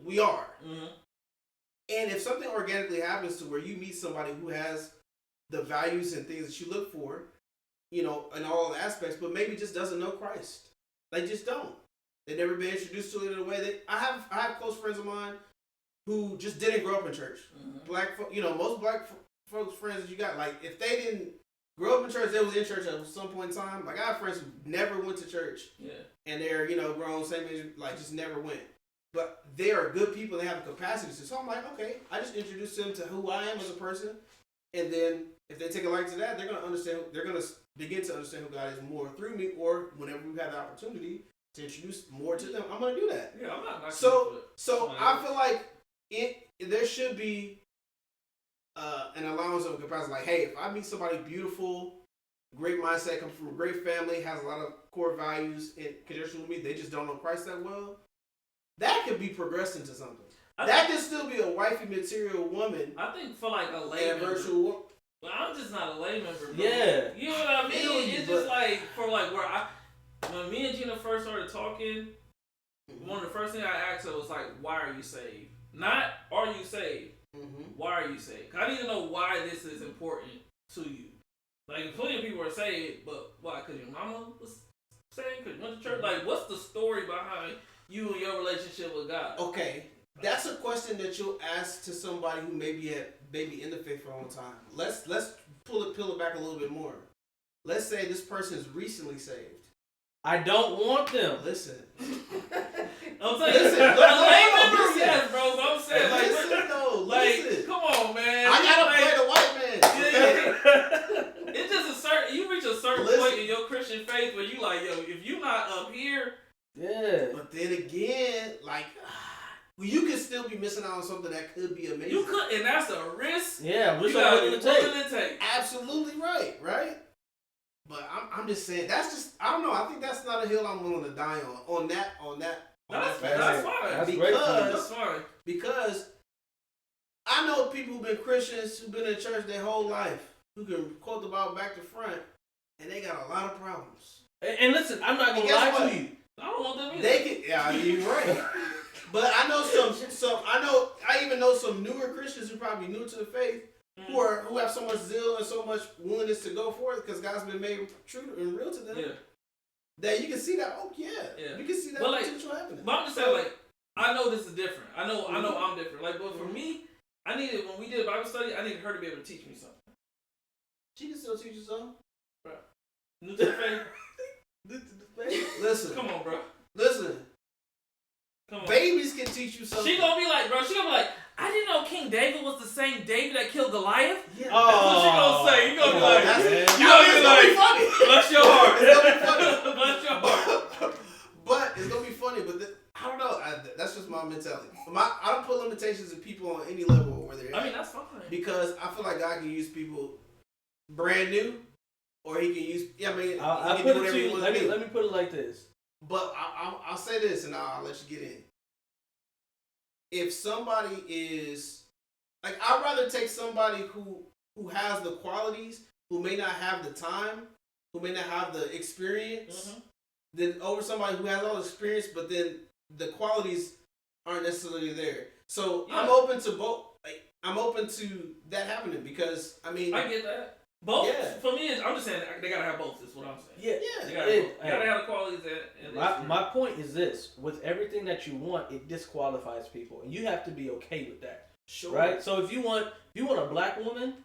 We are.
Mm-hmm.
And if something organically happens to where you meet somebody who has the values and things that you look for, in all the aspects, but maybe just doesn't know Christ. They just don't. They've never been introduced to it in a way that I have close friends of mine who just didn't grow up in church.
Mm-hmm.
Most black folks friends that you got, like, if they didn't grow up in church, they was in church at some point in time. Like, I have friends who never went to church.
Yeah.
And they're, grown, same age, like, just never went. But they are good people. They have the capacity to. So I'm like, okay, I just introduced them to who I am as a person. And then if they take a like to that, they're going to understand. They're going to begin to understand who God is more through me. Or whenever we have the opportunity to introduce more to them, I'm going to do that.
Yeah, I'm not.
So I feel like there should be an allowance of capacity. Like, hey, if I meet somebody beautiful, great mindset, comes from a great family, has a lot of core values in conjunction with me, they just don't know Christ that well, that could be progressed into something. That could still be a wifey material woman.
I think for like a lay
And
member.
virtual.
But I'm just not a lay member. Bro.
Yeah.
You know what I mean? It's
But-
just like for like when me and Gina first started talking, one of the first things I asked her was like, "Why are you saved? Not are you saved? Why are you saved? 'Cause I need to know why this is important to you. Like plenty of people are saved, but why? 'Cause your mama was saved? 'Cause you went to church? Like, what's the story behind you and your relationship with God?
Okay, that's a question that you'll ask to somebody who maybe in the faith for a long time. Let's peel it back a little bit more. Let's say this person is recently saved.
I don't want them.
Listen.
I'm saying,
Listen,
a lay member,
listen.
yes, bro. But I'm saying, like,
Listen, though.
like,
Listen.
come on, man.
I gotta
Like,
play the white man.
Yeah. It's just a certain. You reach a certain
Listen.
point in your Christian faith where you like, yo, if you not up here,
Yeah.
But then again, like, you could still be missing out on something that could be amazing.
You could, and that's a risk.
Yeah,
You
which
gotta
I'm
be
willing
willing
to take.
to take.
Absolutely right? But I'm just saying that's just I don't know. I think that's not a hill I'm willing to die on that.
That's
facet.
fine.
That's great.
That's fine.
Because I know people who've been Christians who've been in church their whole life who can quote the Bible back to front, and they got a lot of problems.
And listen, I'm not gonna
And guess
lie
what?
to you.
I don't want them either.
They can, yeah, you're right. But I know I even know some newer Christians who probably new to the faith who have so much zeal and so much willingness to go for it because God's been made true and real to them.
Yeah.
That you can see that. Oh yeah, you can see that potential happening.
But I'm just saying, like, I know this is different. I know I'm different. Like, but for me, I needed when we did Bible study, I needed her to be able to teach me something.
She can still teach you something.
New to the faith.
Listen,
Come on, bro.
listen.
Come on.
Babies can teach you something.
She gonna be like, I didn't know King David was the same David that killed Goliath.
Yeah.
Oh,
That's what she gonna say. You gonna be like,
That's
you gonna be like,
funny.
bless your heart.
It's gonna be funny.
Bless your heart.
But it's gonna be funny. But I don't know. That's just my mentality. I don't put limitations in people on any level where they're at.
I mean, that's fine.
Because I feel like God can use people brand new, or He can use. Yeah, I mean,
I'll
He
put
can do
it
whatever
to
He
you.
wants
Let
to do.
me put it like this.
But I'll say this, and I'll let you get in. If somebody is like, I'd rather take somebody who has the qualities, who may not have the time, who may not have the experience, than over somebody who has all the experience, but then the qualities aren't necessarily there. So I'm open to both. Like, I'm open to that happening because I mean,
I get that. Both
Yeah.
for me is I'm just saying they gotta have both. Is what I'm saying.
Yeah,
You gotta have the qualities and
my point is this: with everything that you want, it disqualifies people, and you have to be okay with that,
sure,
right? So if you want a black woman,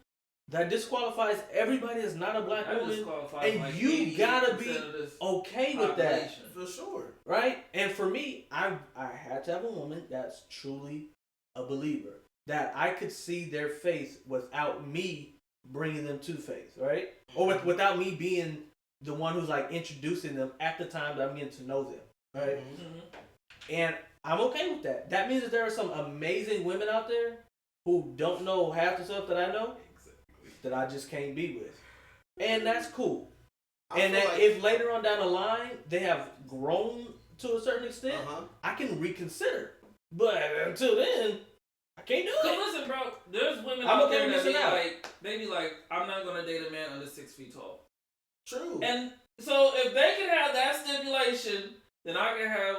that disqualifies everybody that's not a black woman, and
like
you gotta be
88% of this
okay with that,
population.
for sure.
right? And for me, I had to have a woman that's truly a believer, that I could see their faith without me bringing them to faith, right? Or without me being the one who's like introducing them at the time that I'm getting to know them, right?
Mm-hmm.
And I'm okay with that. That means that there are some amazing women out there who don't know half the stuff that I know, that I just can't be with. And that's cool. And that
like,
if later on down the line they have grown to a certain extent,
uh-huh.
I can reconsider. But until then, I can't do
Cause
it.
listen, bro, there's women
I'm
out
okay
there
with
that be
missing out.
like, they be like, I'm not gonna date a man under 6 feet tall.
True.
And so if they can have that stipulation, then I can have.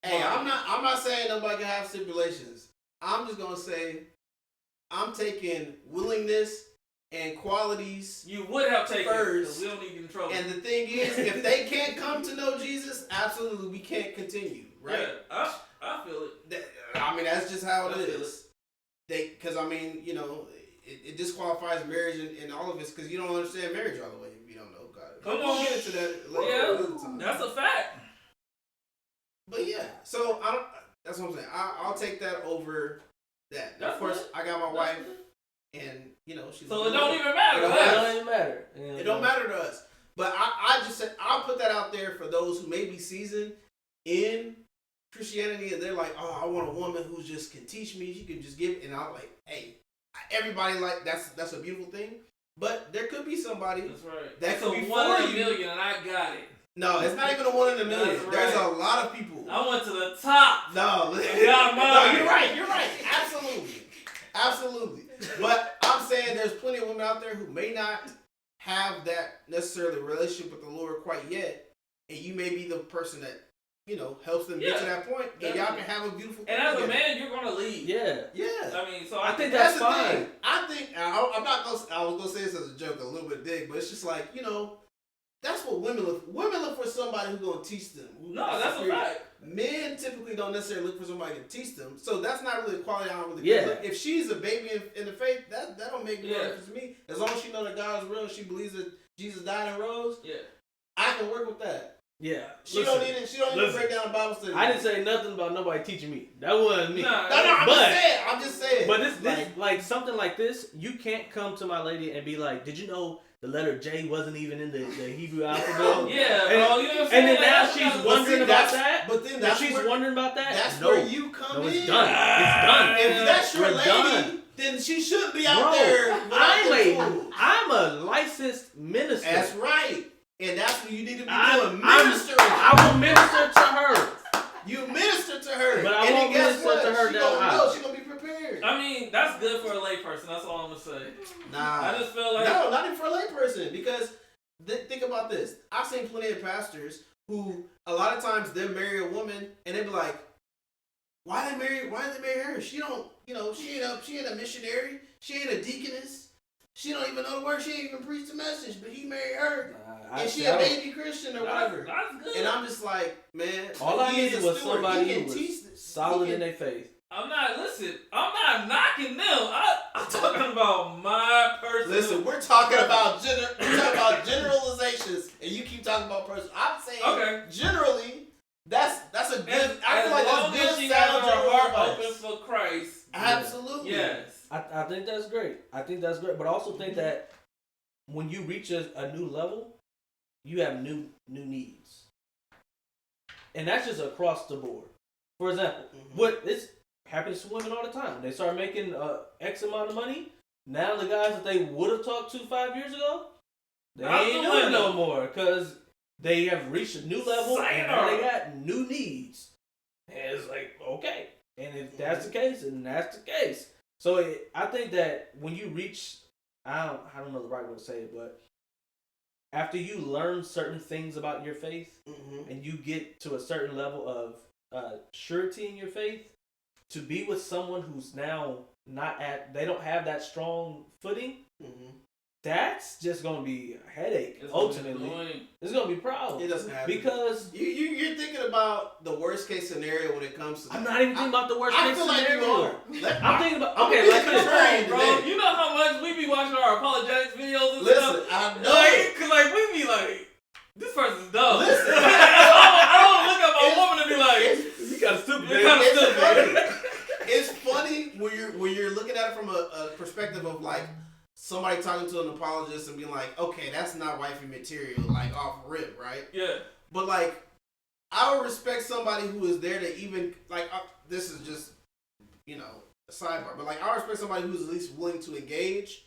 Hey, I'm not saying nobody can have stipulations. I'm just gonna say I'm taking willingness and qualities.
You would have taken
first.
it, 'cause we don't need to get in trouble.
And the thing is, if they can't come to know Jesus, absolutely we can't continue, right?
Yeah, I feel it.
I mean, that's just how it
I feel
is. Because I mean, you know, it disqualifies marriage and all of this because you don't understand marriage all the way if you don't know God.
Come
We'll
on.
get into that later
Yeah,
another time.
that's a fact.
But yeah, so I don't. That's what I'm saying. I'll take that over that.
That's
Of course,
good.
I got my
That's
wife,
good.
and you know she's.
So it don't even matter.
It don't
to
It
us.
don't even matter.
It don't matter to us. But I just said I'll put that out there for those who may be seasoned in Christianity and they're like, oh, I want a woman who just can teach me. She can just give. And I'm like, hey, everybody like that's a beautiful thing. But there could be somebody.
That's right.
That
That's
could
a
be
1 in
for
a
you.
million, and I got it.
No, it's not even a 1 in a million.
That's
There's
right.
a lot of people.
I went to the top.
No,
got mine.
no, you're right. You're right. Absolutely. But I'm saying there's plenty of women out there who may not have that necessarily relationship with the Lord quite yet, and you may be the person that helps them get to that point, and y'all can have a beautiful.
And as a
together.
man, you're gonna lead.
Yeah.
Yeah.
I mean, so
I think
That's
that's
the
fine.
thing. I think I'm not gonna. I was gonna say this as a joke, a little bit dig, but it's just like that's what women look. Women look for somebody who's gonna teach them.
No, that's a fact.
Men typically don't necessarily look for somebody to teach them, so that's not really a quality I don't really.
Yeah.
Look, if she's a baby in the faith, that don't make no
Yeah.
difference to me. As long as she knows that God is real, she believes that Jesus died and rose.
Yeah.
I can work with that.
Yeah.
She
listen,
don't even
listen.
break down the Bible study.
I didn't say nothing about nobody teaching me. That wasn't me.
Nah,
No,
But-
I'm just saying.
But this like something like this, you can't come to my lady and be like, "Did you know the letter J wasn't even in the Hebrew alphabet?"
Yeah,
and,
bro. You know what I'm saying?
and then
Like,
now
that's
she's
not-
wondering about that.
But then
If
that's
she's
where,
wondering about that.
that's
no,
where you come
no,
in.
it's done. It's done.
If that's your
We're
lady,
done.
then she should be out
Bro,
there.
I'm a licensed minister.
That's right. And that's what you need to be
I'm-
doing. Ministering.
I will minister to her.
You minister to her.
But I
and
won't
then guess
minister
what?
to her
She
down
gonna
the
know.
aisle.
She gonna be prepared.
I mean, that's good for a layperson. That's all I'm gonna say.
Nah.
I just feel like
No, not even for a layperson. Because think about this. I've seen plenty of pastors who a lot of times they'll marry a woman and they be like, why did they marry her? She don't, she ain't a missionary. She ain't a deaconess. She don't even know the word. She ain't even preach the message. But he married her. And she a baby Christian or whatever.
That's good.
And I'm just like, man,
All I
he is
needed
a
was
steward.
somebody
He
who
can
was
teach this.
solid
He
in
can-
their faith.
I'm not knocking them. I'm talking about my person.
Listen, we're talking about generalizations, and you keep talking about person. I'm saying,
Okay.
generally, that's a good. I
as
feel like
long
that's
as she
good
has
sound
her
general
heart
advice.
open for Christ.
Absolutely.
Yes.
I think that's great. But I also think that when you reach a new level, you have new needs, and that's just across the board. For example, what this happens to women all the time. They start making X amount of money. Now the guys that they would have talked to 5 years ago, they
Out
ain't
the
doing it
window.
no more because they have reached a new level and now they
Sayonara.
got new needs. And it's like, okay, and if that's the case, then that's the case. So I think that when you reach, I don't know the right way to say it, but after you learn certain things about your faith and you get to a certain level of surety in your faith, to be with someone who's now they don't have that strong footing, that's just gonna be a headache. Ultimately, it's gonna be a problem.
It doesn't happen
because
you're thinking about the worst case scenario when it comes to.
I'm not even thinking about the worst
I
case
feel like you
scenario.
are.
I'm thinking about
I'm
okay,
gonna be
like
the
this.
contrarian
Bro,
today.
you know how much we be watching our apologetics videos and
Listen,
stuff?
I know it.
Cause like we be like, this person's dumb.
Listen.
I don't look at my woman and be like,
You got a stupid.
You kinda
It's
stupid.
funny. It's funny when you're looking at it from a perspective of like somebody talking to an apologist and being like, okay, that's not wifey material, like off rip, right?
yeah.
But like, I would respect somebody who is there to even like. This is just a sidebar, but like I respect somebody who's at least willing to engage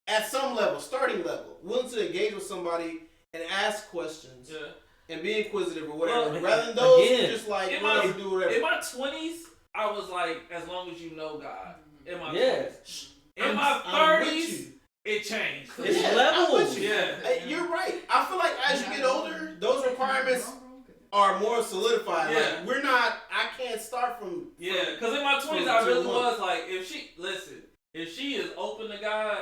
at some level, starting level, willing to engage with somebody and ask questions
Yeah.
and be inquisitive or whatever,
Well,
rather than those
again,
who just like
in
whatever,
my-
do whatever.
In my 20s, I was like, as long as you know God. In my
Yeah.
20s. In my
I'm with
30s,
you.
it changed.
It's
Yeah, I'm
levels.
with you.
Yeah.
Hey, you're right. I feel like as you get older, those requirements are more solidified.
Yeah.
Like I can't start from.
Yeah, because in my 20s, I really was like, if she is open to God,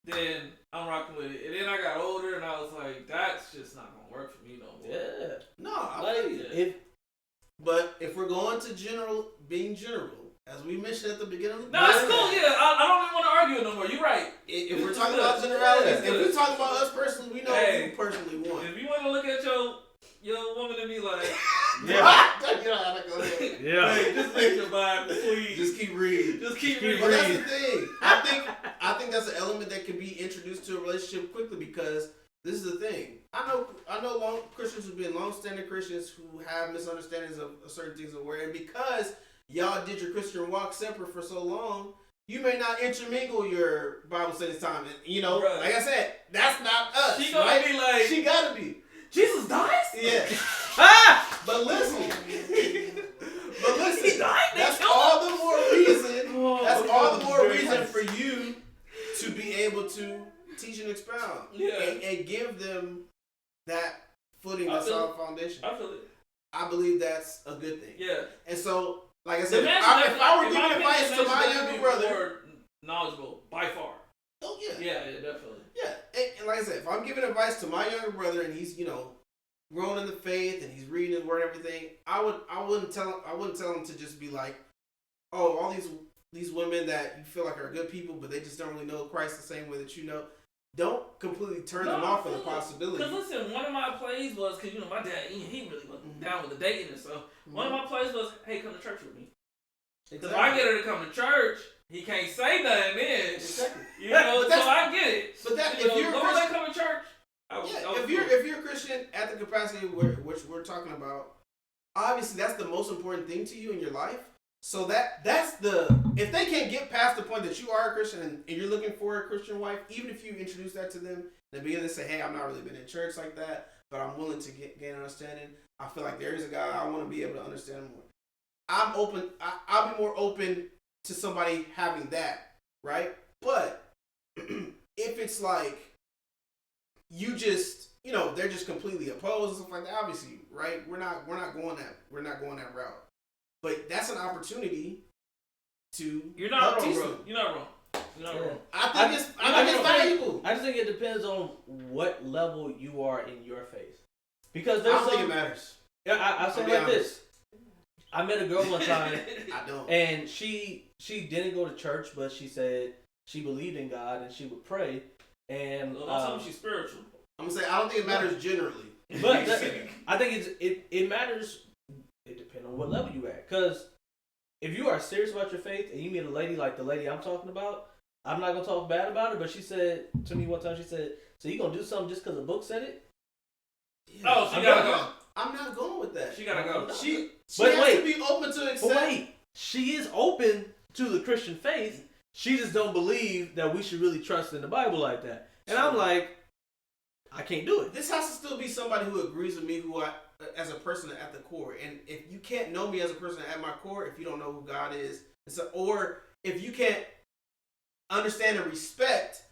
then I'm rocking with it. And then I got older and I was like, that's just not going to work for me no more.
Yeah.
No, I
Like
feel you.
if
If we're going to being general, as we mentioned at the beginning of the
No, it's cool. Yeah, I don't even want to argue it no more. You're right.
If we're talking about generalities,
Yeah.
if we talk about us personally, we know
Hey.
who you personally want.
If you want to look at your woman and be like,
Yeah.
You know how to go ahead.
yeah.
hey, just make your Bible, please.
Just keep reading.
Just keep
keep
reading.
But that's the thing. I think that's an element that can be introduced to a relationship quickly because this is the thing. I know Christians who've been long-standing Christians who have misunderstandings of certain things of where, and because y'all did your Christian walk separate for so long, you may not intermingle your Bible study time. And,
Right.
like I said, that's not us.
She gonna
right?
be like,
She gotta be.
Jesus dies?
Yeah.
Ah!
But listen.
He died? They
That's
killed
all the more reason.
Oh,
That's all the more
very
reason
nice.
for you to be able to teach and expound,
Yeah.
and give them that footing,
I
that
feel
solid foundation.
I feel it.
I believe that's a good thing.
Yeah.
And so, like I
The
said,
man
if
should
I
definitely-
were
in my
giving
opinion,
advice
the
to
man
my
should
younger
be
brother,
more knowledgeable, by far.
oh yeah,
Yeah, definitely.
yeah. And like I said, if I'm giving advice to my younger brother and he's grown in the faith and he's reading his word and everything, I wouldn't tell him to just be like, oh, all these women that you feel like are good people, but they just don't really know Christ the same way that you know. don't completely turn them off of the possibility.
Because listen, one of my plays was, because you know my dad, he really wasn't down with the dating and stuff. One of my plays was, hey, come to church with me. Because if I get her to come to church, he can't say nothing then.
Exactly.
You know, so I get it.
But that,
You
if
know,
you're a
Lord,
Christian,
they come to church.
if you're a Christian at the capacity which we're talking about, obviously that's the most important thing to you in your life. So that's if they can't get past the point that you are a Christian and you're looking for a Christian wife, even if you introduce that to them, and they begin to say, hey, I've not really been in church like that, but I'm willing to gain understanding. I feel like there is a God. I want to be able to understand more. I'm open. I'll be more open to somebody having that, right? But if it's like you just, they're just completely opposed and stuff like that, obviously, right? We're not going that route. But that's an opportunity to
You're not wrong,
teach
bro.
them.
You're not wrong. You're not wrong.
I think it's valuable.
I just think it depends on what level you are in your faith. Because
I
there's
don't think it matters.
Yeah, I'll say it like this. I met a girl one time,
I don't.
and she didn't go to church, but she said she believed in God and she would pray. And
Well, don't tell me she's spiritual.
I'm gonna say I don't think it matters generally.
but I think it matters. It depends on what level you at. Because if you are serious about your faith and you meet a lady like the lady I'm talking about, I'm not gonna talk bad about her. But she said to me one time, she said, "So you gonna do something just because a book said it?"
Yeah.
Oh, she gotta go.
I'm not going with that.
She gotta go.
She
But
has
wait.
to be open to accept.
But wait, she is open to the Christian faith. She just don't believe that we should really trust in the Bible like that. And I'm like, I can't do it.
This has to still be somebody who agrees with me, who I, as a person at the core. And if you can't know me as a person at my core, if you don't know who God is, or if you can't understand and respect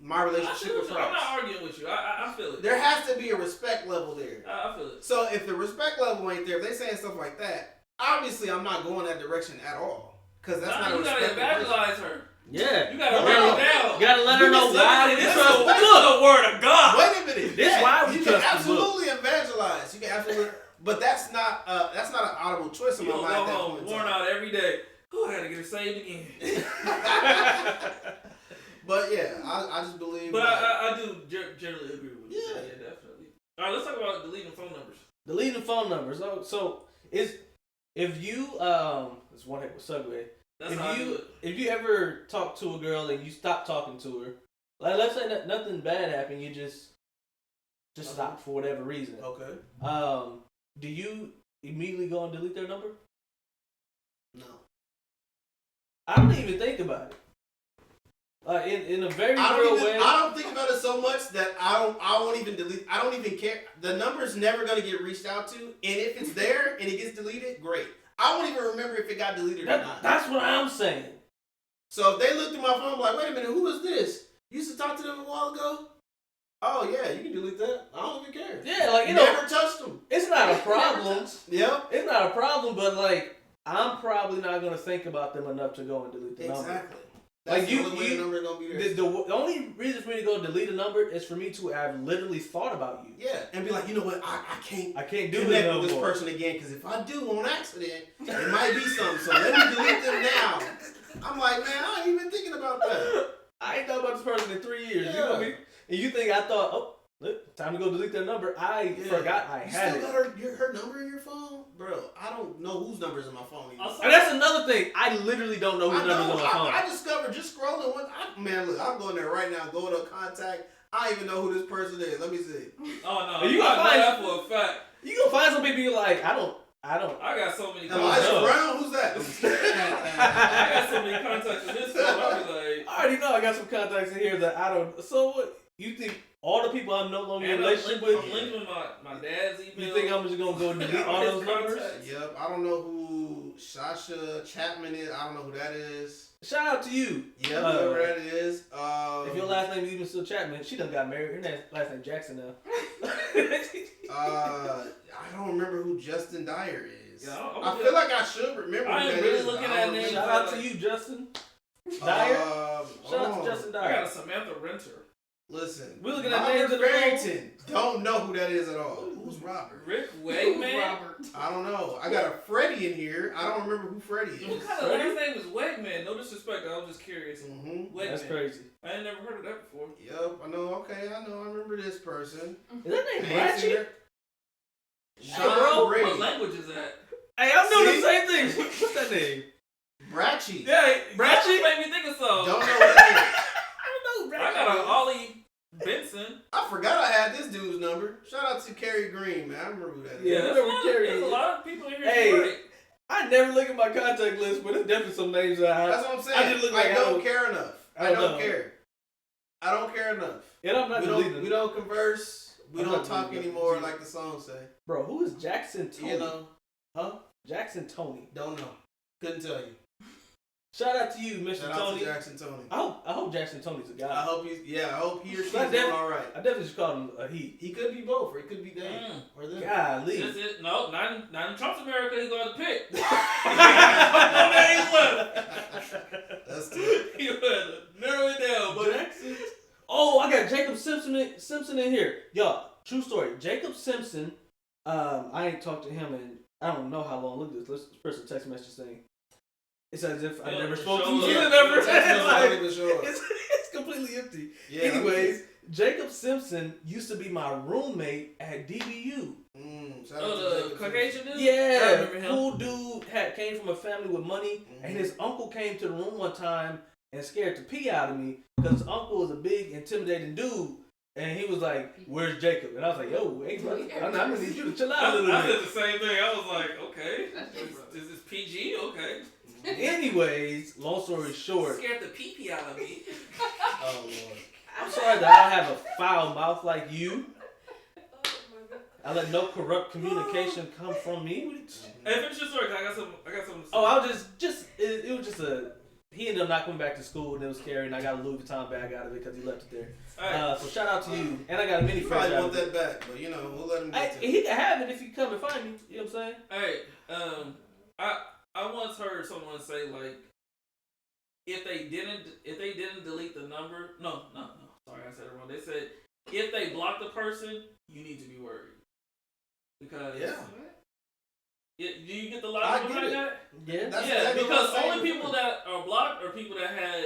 my relationship with Christ,
I'm not arguing with you. I feel it.
there has to be a respect level there.
I feel it.
So if the respect level ain't there, if they saying stuff like that, obviously I'm not going that direction at all. Because that's not a
you gotta
respectful person.
evangelize her.
Yeah.
You gotta
No,
bring
no.
her down.
You gotta let her know why we
This
trust
is
the book.
the word of God.
Wait a minute.
This why we
you
trust
can
the book.
absolutely evangelize. You can absolutely, but that's not an audible choice in
You
my
gonna
mind at
go
that
home
point in
worn
time.
out every day. Oh, I gotta get her saved again.
But yeah, I just believe.
But
like,
I do generally agree with you.
Yeah.
Yeah, definitely. All right, let's talk about deleting phone numbers.
Deleting phone numbers. So if you it's one heck of a segue.
That's how I do it.
If you ever talk to a girl and you stop talking to her, like let's say nothing bad happened, you just stop for whatever reason.
okay.
Do you immediately go and delete their number?
No.
I don't even think about it. In a very real way.
I don't think about it so much that I won't even delete. I don't even care. The number's never gonna get reached out to, and if it's there and it gets deleted, great. I won't even remember if it got deleted or not.
That's what I'm saying.
So if they look through my phone, like, wait a minute, who is this? You used to talk to them a while ago. Oh yeah, you can delete that. I don't even care.
Yeah, like
Never touched them.
it's not a problem.
Yep.
It's not a problem, but like I'm probably not gonna think about them enough to go and delete the number.
Exactly.
Like,
That's the only way the number gonna be there.
The only reason for me to go delete a number is for me to have literally thought about you.
Yeah, and be like, you know what? I can't
do
connect
it no
with this
more.
person again, because if I do on accident, it might be something. So let me delete them now. I'm like, man, I ain't even thinking about that.
I ain't thought about this person in 3 years.
Yeah.
You know me? And you think I thought, oh, look, time to go delete their number. I forgot I
You
had
still
it.
got her number in your phone, bro? I don't know whose number's in my phone. Either.
And that's another thing. I literally don't know whose number's on my phone.
I discovered just scrolling one. Man, look, I'm going there right now. Going to contact. I don't even know who this person is. Let me see.
Oh no,
You
you
gonna
got
find-
that for a fact.
You gonna find some people you're like, I don't.
I got so many
Elijah
contacts.
Brown? Who's that?
I got so many contacts in this phone. I be like,
I already know I got some contacts in here that I don't. So what? You think all the people I'm no longer in a
and
relationship
I'm
with?
linked with my dad's email.
You think I'm just gonna go delete all those numbers?
Yep. I don't know who Sasha Chapman is. I don't know who that is.
Shout out to you.
Yep, whoever that is.
If your last name is even still Chapman, she done got married. Her last name Jackson now.
I don't remember who Justin Dyer is.
Yeah,
I feel like I should remember
I
who
ain't
that
really
is.
looking
but I
at
don't
names.
remember.
Shout out to you, Justin Dyer. Shout out to Justin
I
Dyer.
got a Samantha Renter.
Listen,
We're looking at
Robert
names in the
Farrington. Don't know who that is at all. Who's Robert?
Rick Wegman.
Robert.
I don't know. I got a Freddie in here. I don't remember who Freddie
What
is.
kind of last name is Wegman? No disrespect, I was just curious.
Mm-hmm.
Wegman.
That's crazy.
I ain't never heard of that before.
Yup, I know. Okay, I know. I remember this person.
Is that name
I ain't seen
Ratchet?
her.
Hey, bro,
Brady.
What language is that?
Hey, I'm doing
See?
the same thing. What's that name?
Brachy.
Yeah,
Ratchet?
that made me think of something.
Don't know what that
I don't know.
I got an Ollie Benson.
is. I forgot I had this dude's number. Shout out to Kerry Green, man. I remember who that is.
Yeah,
there's,
whatever Carrie
there's a
is.
lot of people in here.
Hey.
Right.
I never look at my contact list, but there's definitely some names that I
That's what I'm saying.
I just look like
I
I
don't
don't-
care enough.
I
I
don't
don't
know.
care. I don't care enough.
And I'm not
We
deleting
don't,
it.
we don't converse. We
I'm
don't
not
talk
deleting it.
anymore like the song say.
Bro, who is Jackson Tony?
You know,
Huh? Jackson Tony.
don't know. Couldn't tell you.
Shout out to you, Mr.
Shout out
Tony.
to Jackson Tony.
I hope Jackson Tony's a guy.
I hope he or she's
I
doing
definitely-
all right.
I definitely just called him a he.
He could be both, or he could be they, or them.
Golly.
This is, no, not in Trump's America. He going to pick.
That's good.
He had to narrow it down, but
Jackson. Oh, I got Jacob Simpson in here. Y'all, true story. Jacob Simpson, I ain't talked to him in I don't know how long. Look at this person text message saying. It's as if I
Yeah,
never
the
spoke to
show
you.
up.
Never.
Text message
It's, like,
don't even show up.
it's completely empty.
Yeah,
Anyways, Jacob Simpson used to be my roommate at DBU.
shout out to
oh, the
Jacob
Caucasian dude. I
Yeah,
remember him.
cool dude came from a family with money, and his uncle came to the room one time and scared the pee out of me because his uncle was a big, intimidating dude, and he was like, "Where's Jacob?" And I was like, "Yo, hey, brother, I'm gonna need you to chill out a little
I
bit."
did the same thing. I was like, okay,
That's your brother.
is this PG? Okay.
Anyways, long story short,
Scared the pee out of me.
Oh Lord.
I'm sorry that I have a foul mouth like you. I let no corrupt communication come from me.
Hey, finish your story. 'Cause I got some. To say.
Oh, I was just it was just he ended up not coming back to school, and it was scary, and I got a Louis Vuitton bag out of it because he left it there.
All right.
So shout out to you, and I got a mini
You
fridge
probably
out
want
of it.
that back, but you know, we'll let him get to it.
He can have it if you come and find me. You know what I'm saying?
Hey, I once heard someone say like, if they didn't delete the number, no, sorry, I said it wrong. They said if they block the person, you need to be worried because
Yeah.
do you get the logic
I get
behind
it.
that?
Yeah.
That's
Yeah,
exactly
because
what I'm
only
saying
people
before.
that are blocked are people that had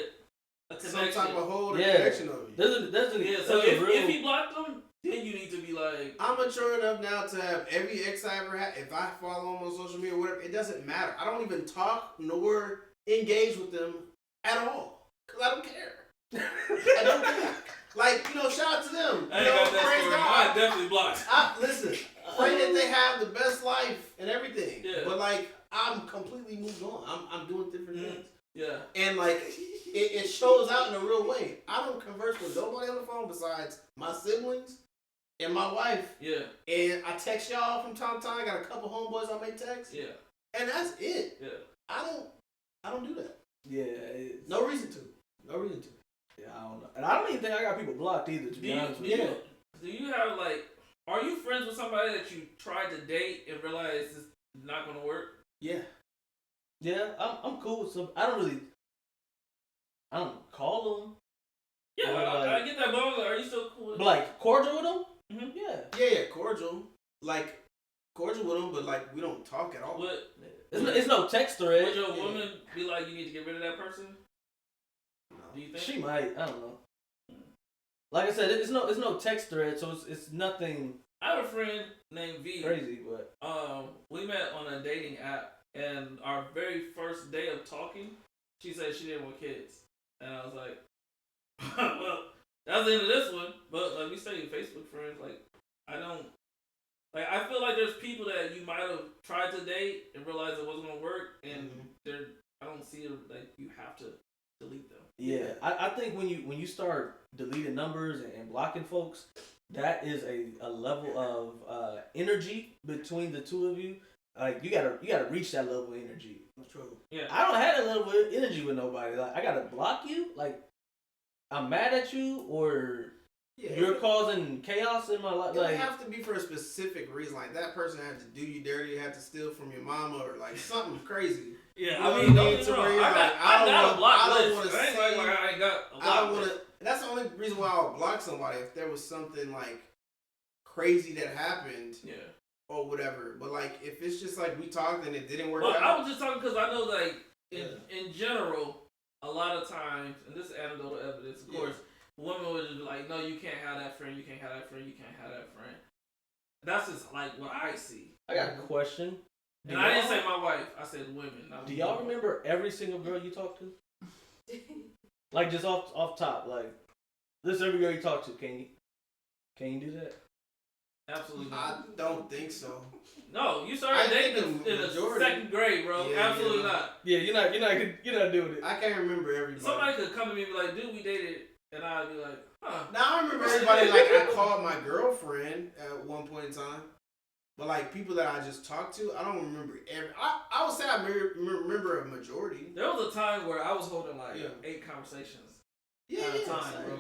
a
Some
connection.
type of hold or
Yeah.
connection over you.
There's a
Yeah, so
such a
if
real.
he blocked them, then you need to be like,
I'm mature enough now to have every ex I ever had. If I follow them on social media or whatever, it doesn't matter. I don't even talk nor engage with them at all because I don't care. I don't care. Like, you know, shout out to them.
I
You
ain't
know,
got that
praise
story.
God.
I definitely blocked.
Listen, pray that they have the best life and everything.
Yeah.
But like, I'm completely moved on. I'm doing different
Mhm.
things.
Yeah.
And like, it shows out in a real way. I don't converse with nobody on the phone besides my siblings and my wife.
Yeah.
And I text y'all from time to time. I got a couple homeboys I may text.
Yeah.
And that's it.
Yeah.
I don't do that.
Yeah. It's,
No reason to. No reason to.
Yeah, I don't know, and I don't even think I got people blocked either. To
Do
be
you,
honest
do,
with you.
you, do you have like, are you friends with somebody that you tried to date and realized it's not going to work?
Yeah.
Yeah, I'm cool with some. I don't call them,
Yeah,
Or
I get that, but I'm like, are you still cool with
but like cordial with them.
Mhm.
Yeah.
Yeah, cordial. Like, cordial with them, but like, we don't talk at all.
It's no text thread.
Would your woman be like, you need to get rid of that person? Do you think?
She might. I don't know. Like I said, it's no text thread, so it's nothing
I have a friend named V.
crazy. But
We met on a dating app, and our very first day of talking, she said she didn't want kids, and I was like, well, that's the end of this one. But like, we stay Facebook friends. Like, I don't. Like, I feel like there's people that you might have tried to date and realized it wasn't gonna work, and they're. I don't see it like you have to delete them.
yeah, I think when you start deleting numbers and blocking folks, that is a level of energy between the two of you. Like you gotta reach that level of energy.
True.
Yeah.
I don't have that level of energy with nobody. Like I gotta block you. Like I'm mad at you, or
Yeah.
you're causing chaos in my life.
It would
Like
have to be for a specific reason. Like, that person had to do you dirty, had to steal from your mama, or like something crazy.
Yeah,
You know
I
what
mean,
I
don't
mean?
get
To
me
where
wrong.
you're
I
like,
got a
I
block
don't
list.
wanna
I ain't like
see-
I ain't got a
I
block
don't want
list.
to. That's the only reason why I'll block somebody if there was something like crazy that happened
Yeah.
or whatever. But like, if it's just like we talked and it didn't work
Well,
out.
I was just talking because I know, like, in general, a lot of times, and this is anecdotal evidence, of course, women would just be like, no, you can't have that friend, you can't have that friend, you can't have that friend. That's just like what I see.
I got a question.
And I didn't say my wife, I said women.
Do y'all remember every single girl you talked to? Like just off top, like this every girl you talk to. Can you do that?
Absolutely not.
I don't think so.
No, you started dating in the
majority.
second grade, bro.
Yeah,
Absolutely
yeah.
not.
Yeah, you're not doing it.
I can't remember everybody.
Somebody could come to me and be like, dude, we dated, and I'd be like, huh.
Now I remember everybody like I called my girlfriend at one point in time, but like people that I just talked to, I don't remember every. I would say I remember a majority.
There was a time where I was holding like
Yeah.
8 conversations
Yeah,
at a
yeah,
time,
same.
bro.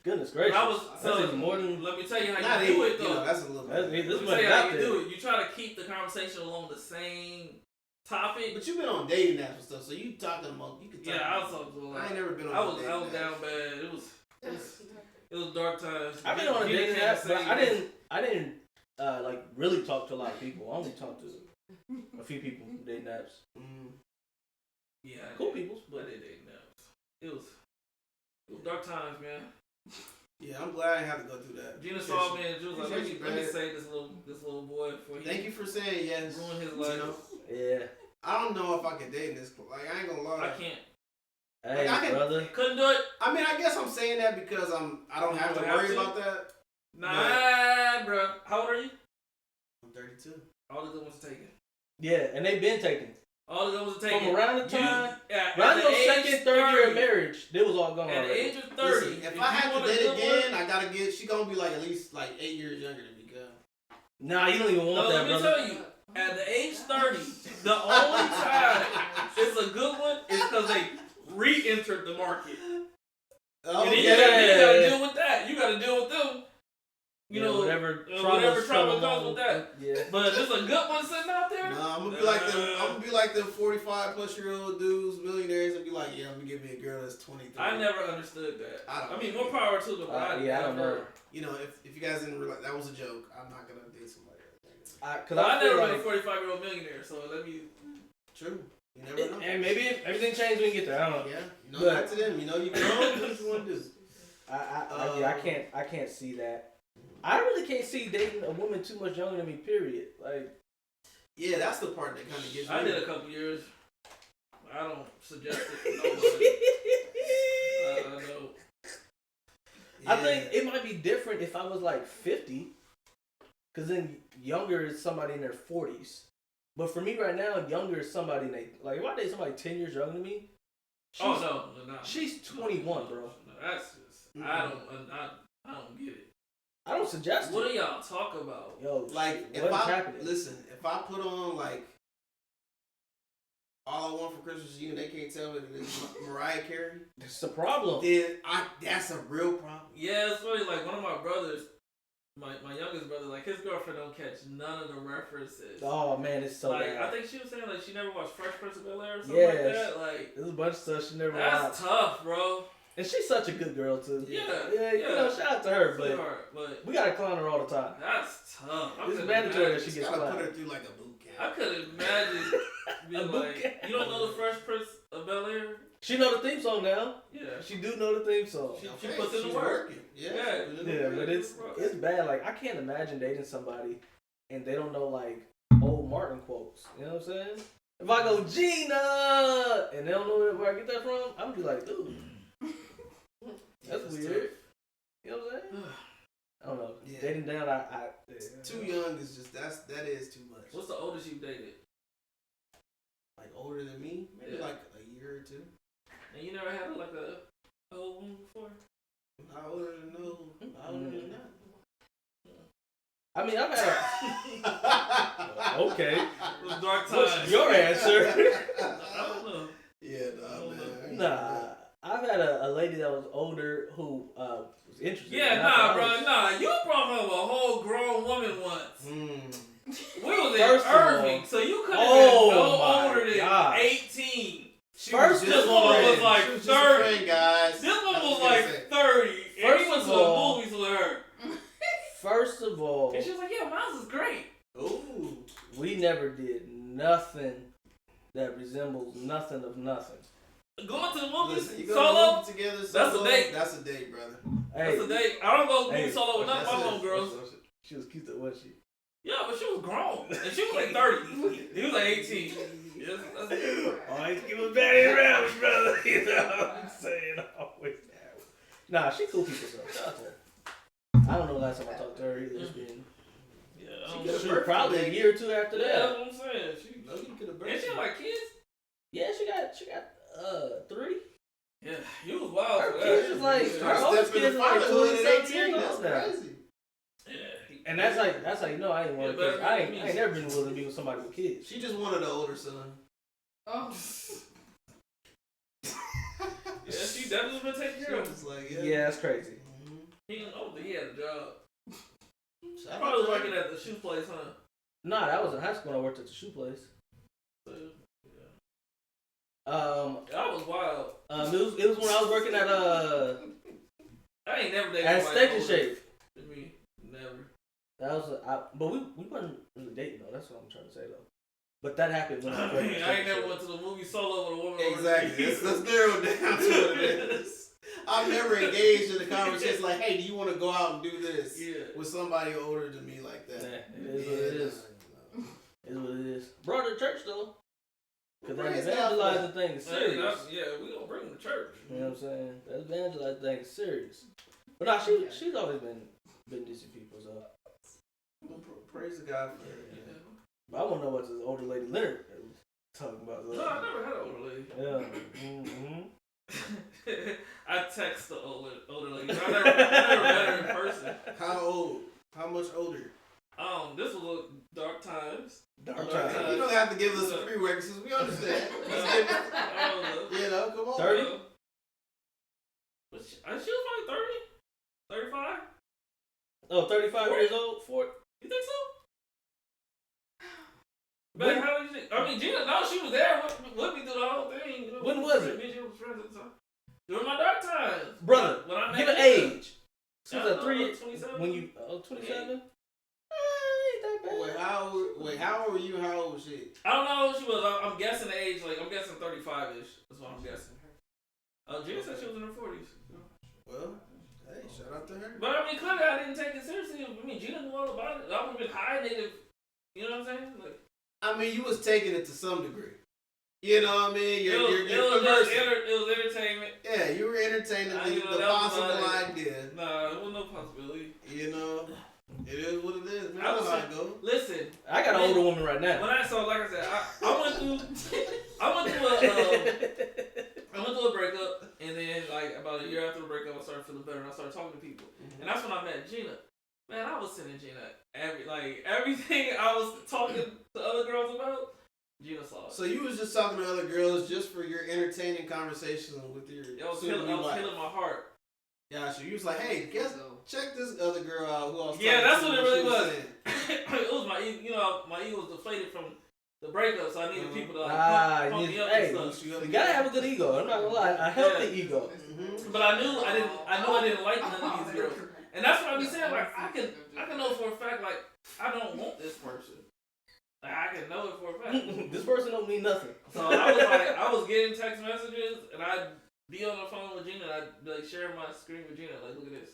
Goodness gracious.
I was
That's
telling
even more than.
Let me tell you how
Not
you do
8,
it though.
you know, that's a little
That's,
bit.
this
Let me
much
tell you how
out
you
there.
do it. You try to keep the conversation along the same topic.
But you've been on dating apps and stuff, so you talking about you could talk.
Yeah, I was talking to
I
like,
ain't never been on.
I was
dating apps.
down bad. It was dark times.
I've been on a
Gina
dating
can't
app, but
say-
I didn't like really talk to a lot of people. I only talked to a few people from dating apps.
Yeah, I
Cool
did.
peoples,
But
but
they didn't know. It was dark times, man.
Yeah, I'm glad I didn't have to go through that.
Gina saw me and she was like,
Appreciate you,
let me
man.
save this little boy before he
Thank you for saying yes.
ruin his
You
life.
know,
yeah.
I don't know if I could date in this. Like I ain't gonna lie.
I can't.
Hey,
I can-
brother.
Couldn't do it.
I mean, I guess I'm saying that because I don't have to
You don't have
worry
to?
about that.
Nah, bro. How old are you?
I'm 32.
All the good ones are taken.
Yeah, and they've been taken.
All the good ones are taken.
From around the time,
at
around
the
your
age
second, third year of
30,
marriage, they was all gone
At the
already.
age of 30,
Listen, if
you
I have
want
to
a
date
good
again,
one-
I gotta get. She gonna be like at least like 8 years younger than me, girl.
Nah, you don't even want
No,
that,
let me
brother.
tell you. At the age 30, the only time it's a good one is because they re-entered the market.
Oh,
And then
yeah.
you gotta deal with that. You gotta deal with them. You
Yeah,
know,
whatever
whatever
trauma's
trauma
coming
comes
on.
with that.
Yeah.
But if there's a good one sitting out there,
Nah, I'm gonna be like them. I'm gonna be like them 45+-year-old dudes, millionaires, and be like, yeah, I'm gonna give me a girl that's 23.
I never understood that.
I don't
I mean,
know.
more power to them.
Yeah, I don't know.
You know, if you guys didn't realize that was a joke, I'm not gonna date somebody like that.
Cause
Well,
I
I
feel
never been
like,
a 45-year-old millionaire, so let me.
True. You never know.
and maybe everything changed when you get there. I don't know.
Yeah. You know,
But-
back to them. You know, you grown. Do what you want to do.
Yeah, I can't see that. I really can't see dating a woman too much younger than me. Period. Like,
Yeah, that's the part that kind of gets me.
I did a couple years. I don't suggest it to nobody. No.
I think it might be different if I was like 50, cause then younger is somebody in their 40s. But for me right now, younger is somebody in they like. If I date somebody 10 years younger than me,
Oh no.
she's 21, bro.
No, that's just I don't get it.
I don't suggest
What
it.
do y'all talk about?
Yo,
Like if
what's
I
happening?
listen, if I put on like All I Want for Christmas is You, and they can't tell me that it's Mariah Carey,
That's the problem.
then that's a real problem.
Yeah, it's funny. Like one of my brothers, my youngest brother, like his girlfriend don't catch none of the references.
Oh man, it's so
like
bad.
I think she was saying like she never watched Fresh Prince of Bel-Air or something
Yes.
like that. Like
There's a bunch of stuff she never
that's
watched.
tough, bro.
And she's such a good girl too.
Yeah,
You know, shout out to her, but
but
we gotta clown her all the time.
that's tough. I
It's
couldn't
mandatory that
imagine-
she
You
gets
gotta
clowned.
put her through like a boot camp.
I could imagine
A
being
boot
like,
camp.
you don't know the Fresh Prince of Bel-Air?
She know the theme song now.
Yeah.
She do know the theme song.
She puts in the
she's
work.
working. Yeah,
Yeah.
she put in the
Yeah,
work.
but it's bad. Like I can't imagine dating somebody and they don't know like old Martin quotes. You know what I'm saying? If I go Gina and they don't know where I get that from, I'm gonna be like, dude,
Yeah,
that's
it's
weird.
tough.
You know what I'm saying? I don't know.
Yeah.
Dating down, I
Too young is just that is too much.
What's the oldest you've dated?
Like older than me? Maybe
Yeah.
like a year or two.
And you never had like a old woman before?
How older than no? How older than that?
I mean, I've had. Okay.
It was dark
What's
times.
your answer?
I don't know.
Yeah, nah, man. I ain't
Nah, I've had a lady that was older who was interested.
Yeah,
in
nah,
alcoholics.
bro, nah. You brought home a whole grown woman once. We was in
First of
Irving,
all-
so you couldn't
Oh
have been no
my
older than
gosh.
18.
She
First
was
this
just a
woman was
friend.
like
She was just a
30.
friend, guys.
This one
That's
was
what I
like
said.
30, and
First
he went
of
to
all-
the movies with her.
First of all,
And she was like, yeah, Miles is great.
Ooh.
we never did nothing that resembles nothing of nothing.
Going to the movies
Listen, you go
solo.
to the movie together.
That's
Solo,
a date.
That's a date, brother.
That's a date. I don't go movie
Hey,
solo with none of my
that's it.
homegirls.
She was cute, though, wasn't she?
Yeah, but she was grown. And she was like 30. He was like 18. Yes, that's it.
Always keep a baddie around, me, brother. You know what I'm saying? Always have. Nah, she cool people, so shout out to her. I don't know the last time I talked to her either. It's been
Yeah, I
She
don't
could've
know.
birthed
probably a
today.
year or two after
Yeah,
that.
that's what I'm saying. She,
No, you could have
and she had like kids?
Yeah, she got 3.
Yeah, you was wild
Her
for
kids
that.
is like-
yeah.
her oldest
Step in
kid
the
is like
fatherhood
27
at 18.
years
That's
old now.
crazy.
And that's how you know I ain't one
Yeah,
of kids.
but
I ain't never been willing to be with somebody with kids.
She just wanted an older son.
Oh.
Yeah, she definitely been taking
She
care of him.
was like,
Yeah, that's crazy.
Mhm.
He didn't know that he had a job.
Shout out
Probably
to her.
working at the shoe place, huh?
Nah, that was in high school when I worked at the shoe place.
So, yeah.
It
That was wild.
was when I was working at
I ain't never dated
at
nobody
Steak and
older
Shake.
than me. Never.
That was but we wasn't really dating though. That's what I'm trying to say though. But that happened when I
I
was
mean, I ain't never went to the movie solo with a woman. over
Exactly.
50.
Let's narrow it down to what it is. I've never engaged in a conversation like, hey, do you want to go out and do this
Yeah.
with somebody older than me like
Nah,
that?
it is what it is. It's what it is. Brought her to church though. Cause that
Praise God for
evangelizing thing is
Hey,
serious.
yeah, we gonna bring him to church.
You know what I'm saying? That evangelizing thing is serious. But nah, she's always been decent people, so.
Well, praise God for her.
Yeah.
But I want to know what this older lady Leonard was talking about.
No, I never had an older lady.
Yeah. Mm-hmm.
I text the older lady. I never met her in person.
How old? How much older?
This was dark times.
Dark
Dark
time.
You don't have to give us the prerequisites. We understand. Just give us, you know, come on.
30?
But she was probably 30, 35.
Oh, 35 years old? 40?
You think so?
When-
But how did you think? I mean, Gina, no, she was there with me through the whole thing. You know,
When was it?
Me and Gina was friends at the time. During my dark times.
Brother,
when I met
give an
Gina.
age. She
I
was
don't
at
know,
3.
27?
When you, 27? Ain't that bad.
Wait, how old were you? How old was she?
I don't know who she was. I'm guessing the age, like, I'm guessing 35-ish. That's what I'm guessing. Gina said she was in her 40s.
Well, hey, shout out to her.
But I mean, clearly I didn't take it seriously. I mean, Gina knew all about it. I would have been hiding it if, you know what I'm saying? Like,
I mean, you was taking it to some degree. You know what I mean? You're
it was entertainment.
Yeah, you were entertaining
I
the,
know
the
that was
possible
about it.
idea.
Nah, it was no possibility.
You know, it is what it is. Man,
I
that's
was
how it goes.
Listen,
I got an older woman right now.
when I saw, like I said, I went through a breakup, and then like about a year after the breakup, I started feeling better, and I started talking to people, and that's when I met Gina. Man, I was sending Gina everything I was talking to other girls about. Gina saw it.
So you was just talking to other girls just for your entertaining conversation with your
I was
soon-to-be wife.
killing my heart.
Gotcha. You was like, hey, check this other girl out who I was
Yeah,
talking
that's
to,
what it
she
really was.
saying.
It was my ego was deflated from the breakup, so I needed people to like pump me up
hey,
and stuff.
you gotta have a good ego. I'm not gonna lie, a healthy ego.
Mhm.
But I knew I didn't like none of these girls, and that's what I be saying. Like I can know for a fact like I don't want this person. Like I can know it for a fact.
This person don't mean nothing.
So I was getting text messages, and I'd be on the phone with Gina, and I'd be like sharing my screen with Gina, like look at this,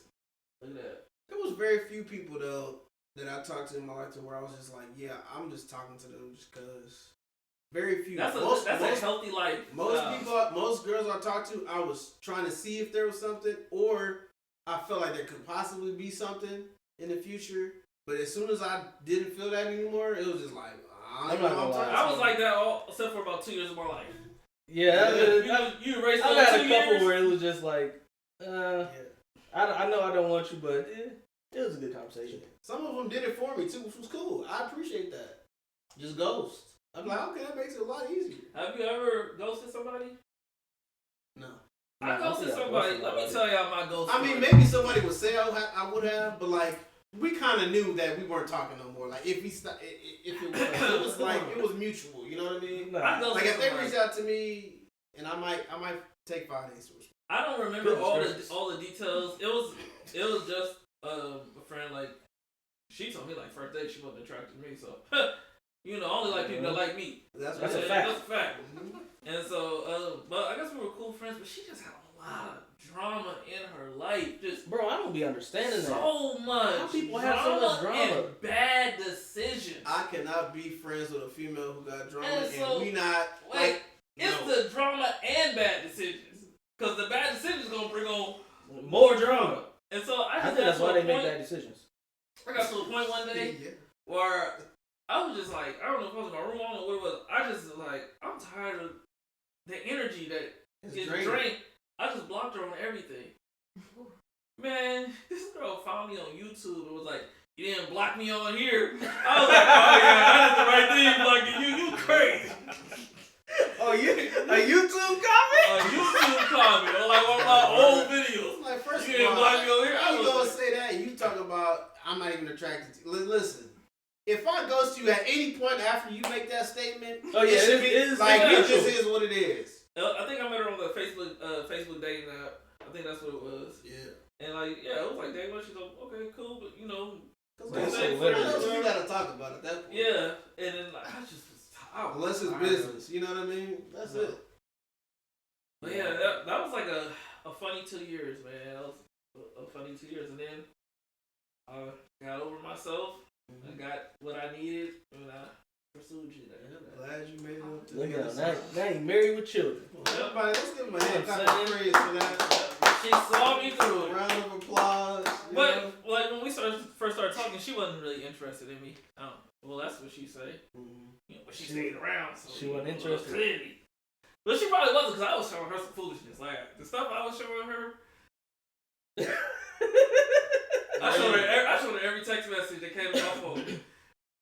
look at that.
There was very few people though that I talked to in my life to where I was just like, yeah, I'm just talking to them just cause. Very few.
That's
most
a healthy life.
most girls I talked to, I was trying to see if there was something, or I felt like there could possibly be something in the future. But as soon as I didn't feel that anymore, it was just like,
I'm not gonna lie.
I was like that all except for about 2 years of my life.
Yeah,
You erased
I
those
got
2
a couple
years.
where it was just like,
Yeah.
I know I don't want you, but it was a good conversation.
Some of them did it for me too, which was cool. I appreciate that. Just ghost. I'm like, okay, that makes it a lot easier.
Have you ever ghosted somebody?
No.
I ghosted somebody. Let me tell y'all my ghost.
I mean,
story.
maybe somebody would say I would have, but like we kind of knew that we weren't talking no more. Like if it was like it was mutual. You know what I mean?
I ghosted
Like if they
somebody.
reached out to me, and I might take 5 days to respond.
I don't remember
Goodness
all the details. It was just a friend like she told me like first date she wasn't attracted to me, so You know, I only like people that like me.
That's
a
what
fact.
That's a fact. And so, but I guess we were cool friends, but she just had a lot of drama in her life. Just
Bro, I don't be understanding that.
so much.
How people have so much drama?
And bad decisions.
I cannot be friends with a female who got drama,
And
and,
so-
we not
Wait,
like.
it's
no.
the drama and bad decisions. Because the bad decisions gonna bring on
More drama.
And so I
I
just
think
got
that's
to
why
a
they make
point.
bad decisions.
I got to a point one day
Yeah.
where I was just like, I don't know if I was in my room, I don't know what it was. I just like, I'm tired of the energy that
It's
gets
draining.
drained. I just blocked her on everything. Man, this girl found me on YouTube and was like, you didn't block me on here. I was like, oh yeah, I did the right thing blocking you. You crazy.
Oh, a YouTube comment?
A YouTube comment on like one of my old videos.
Like, first
You
of
didn't
all,
block me on here.
how
I
you
was
gonna
like,
say that? You talk about I'm not even attracted to you. Listen, if I ghost you at any point after you make that statement,
Oh, yeah,
it should
it
be
is
like it
official.
just is what it is.
I think I met her on the Facebook dating app. I think that's what it was.
Yeah.
And like, yeah, it was like day one. She's like, okay, cool, but you know,
That's
so
What
literally.
else we gotta talk about at that point?
yeah. And then like, I just was tired.
Unless it's business, you know what I mean? That's
No.
it.
But yeah, that was like a funny 2 years, man. That was a funny 2 years, and then I got over myself. I got what I needed, and I pursued you.
Glad you made it up to
Look
the
at
other
him.
side.
Now you married with children.
Everybody, let's give him a hand
You know what
clap
I'm
of
saying?
praise for that.
She saw me through it.
Round of applause. you know?
But like when we first started talking, she wasn't really interested in me. Well, that's what she said. You know, but she stayed around, so
She wasn't
you know,
interested.
clearly. But she probably wasn't, because I was showing her some foolishness. Like the stuff I was showing her, I showed her every text message that came to my phone.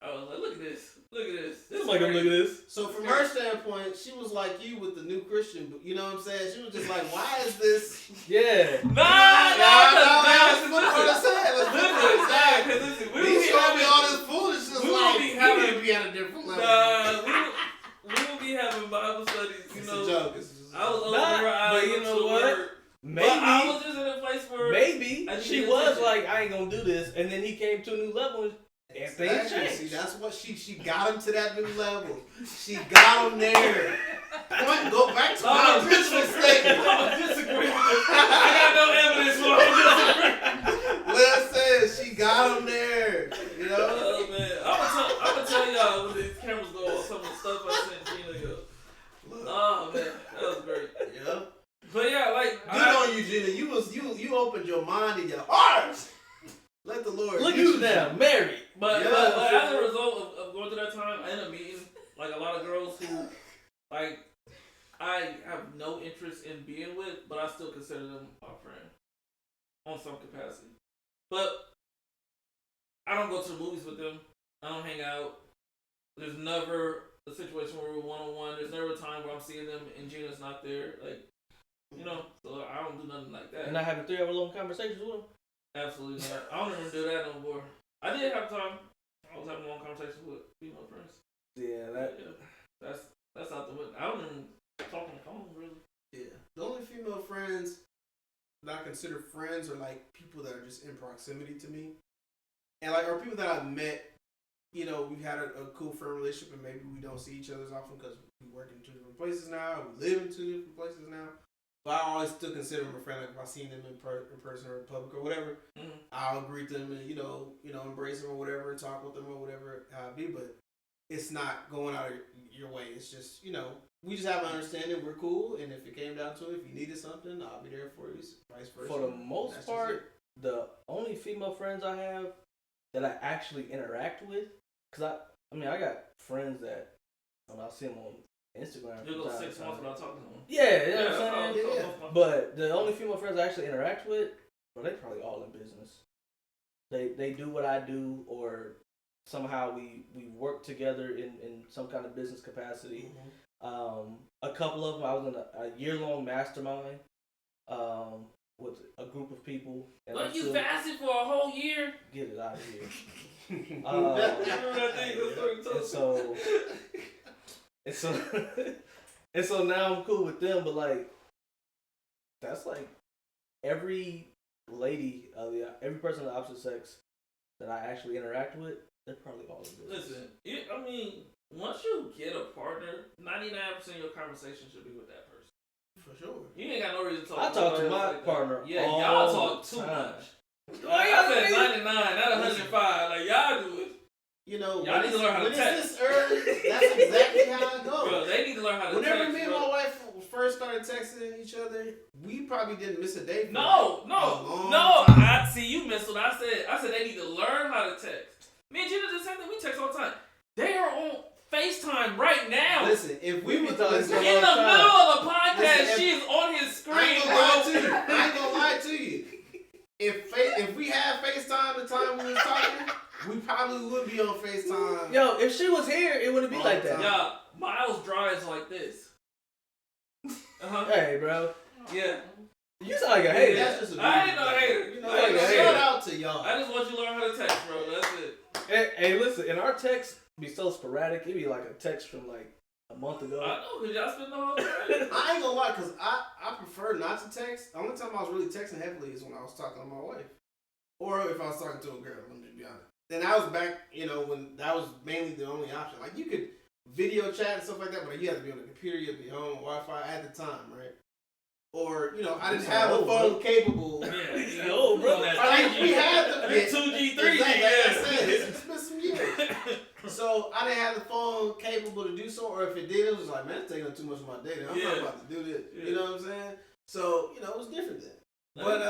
I was like, look at this. This is
Look at this.
So from her standpoint, she was like you with the new Christian, you know what I'm saying? She was just like, why is this?
Yeah.
Nah,
Let's put it on the side. Let's put it on the side.
Listen, we
He's showing me all this foolishness.
we will
Like,
be
he
having-
need to be at a different level.
we will be having Bible studies, you
It's
know.
a joke. It's just a
I was
joke.
over her eyes.
but you know what?
But I
Maybe.
was just in a place where
Maybe
I
she
needed
was
attention.
like, I ain't gonna do this, and then he came to a new level, and things
Exactly.
changed.
See, that's what she got him to that new level. She got him there. Go back to my original statement.
I disagree with this. I got no evidence for it.
Listen, she got him there. You know?
Oh man, I'm gonna tell y'all when these cameras go on some of the stuff I sent Gina. Yo. Oh man, that was great.
Yeah.
But yeah, like
Good on you, Gina. You opened your mind and your heart. Let the Lord
Look at
use
you now, married.
But,
Yeah,
but as a
sure.
result of going through that time, I ended up meeting like a lot of girls who, like, I have no interest in being with, but I still consider them my friend on some capacity. But I don't go to the movies with them. I don't hang out. There's never a situation where we're one-on-one. There's never a time where I'm seeing them and Gina's not there. Like, you know, so I don't do nothing like that.
And I having 3-hour-long conversations with him.
Absolutely not. I don't even do that no more. I did have time. I was having long conversations with female friends.
Yeah, that.
Yeah, that's out the window. I don't even talk on the phone really.
Yeah. The only female friends that I consider friends are like people that are just in proximity to me. And like, or people that I've met, you know, we've had a cool friend relationship and maybe we don't see each other as often because we work in 2 different places now, we live in 2 different places now. But I always still consider them a friend. Like if I seen them in person or in public or whatever, I'll greet them and you know, embrace them or whatever, talk with them or whatever how it be. But it's not going out of your way. It's just we just have an understanding. We're cool, and if it came down to it, if you needed something, I'll be there for you. Vice versa.
For the most
That's just
part, the only female friends I have that I actually interact with, because I got friends that when I see them on Instagram.
You
from
go
time to
6
time.
months without talking to them.
Yeah, you know what I'm saying?
Yeah.
But the only female friends I actually interact with, well, they probably all in business. They do what I do, or somehow we work together in some kind of business capacity. A couple of them, I was in a year-long mastermind with a group of people. And
But
I'm
you
still-
fasted for a whole year?
Get it out of here.
Remember that thing? That story you told me?
And so now I'm cool with them, but like that's like every lady, every person of the opposite sex that I actually interact with, They're probably all in business.
Listen, I mean, once you get a partner, 99% of your conversation should be with that person.
For sure.
You ain't got no reason to talk.
I talk to my
like
partner.
Yeah,
all
y'all talk
the
too
time.
much.
Why
Y'all said
y'all
99, not 105. Like y'all do it.
You know,
Y'all need to learn how to
when
text.
it's this early, that's exactly how it goes.
Bro, they need to learn how to
Whenever
text.
me and
bro.
my wife first started texting each other, we probably didn't miss a day. For
No.
a long
I
time.
see you missed what I said. I said they need to learn how to text. Me and Gina did the same thing. We text all the time. They are on FaceTime right now.
Listen, if we
We
were
be talking
listen,
so
In the
long time.
middle of the podcast,
Listen,
she is on his
I
screen,
ain't gonna lie to
bro.
you. I ain't gonna lie to you. If we had FaceTime the time we was talking, we probably would be on FaceTime.
Yo, if she was here, it wouldn't be
All
like
the
that.
time.
Yeah, Miles drives like this.
Hey, bro.
Yeah.
You sound like a hater.
That's just a
I ain't no hater.
You know,
I ain't no
shout
hater.
out to y'all.
I just want you to learn how to text, bro. That's it.
Hey, listen, and our texts be so sporadic. It'd be like a text from like a month ago.
I know, because y'all spend the whole time.
I ain't gonna lie, cause I prefer not to text. The only time I was really texting heavily is when I was talking to my wife, or if I was talking to a girl. Let me just be honest. Then I was back, when that was mainly the only option. Like you could video chat and stuff like that, but you had to be on the computer, you had to be home, Wi-Fi at the time, right? Or I didn't have a phone capable.
Yeah.
Yo, bro.
Or like we had the
2G, 3G,
Exactly, like I
yeah.
said, it's been some years. So I didn't have the phone capable to do so, or if it did, it was like, man, it's taking up too much of my day. I'm not
Yeah.
about to do this.
Yeah.
You know what I'm saying? So it was different then. But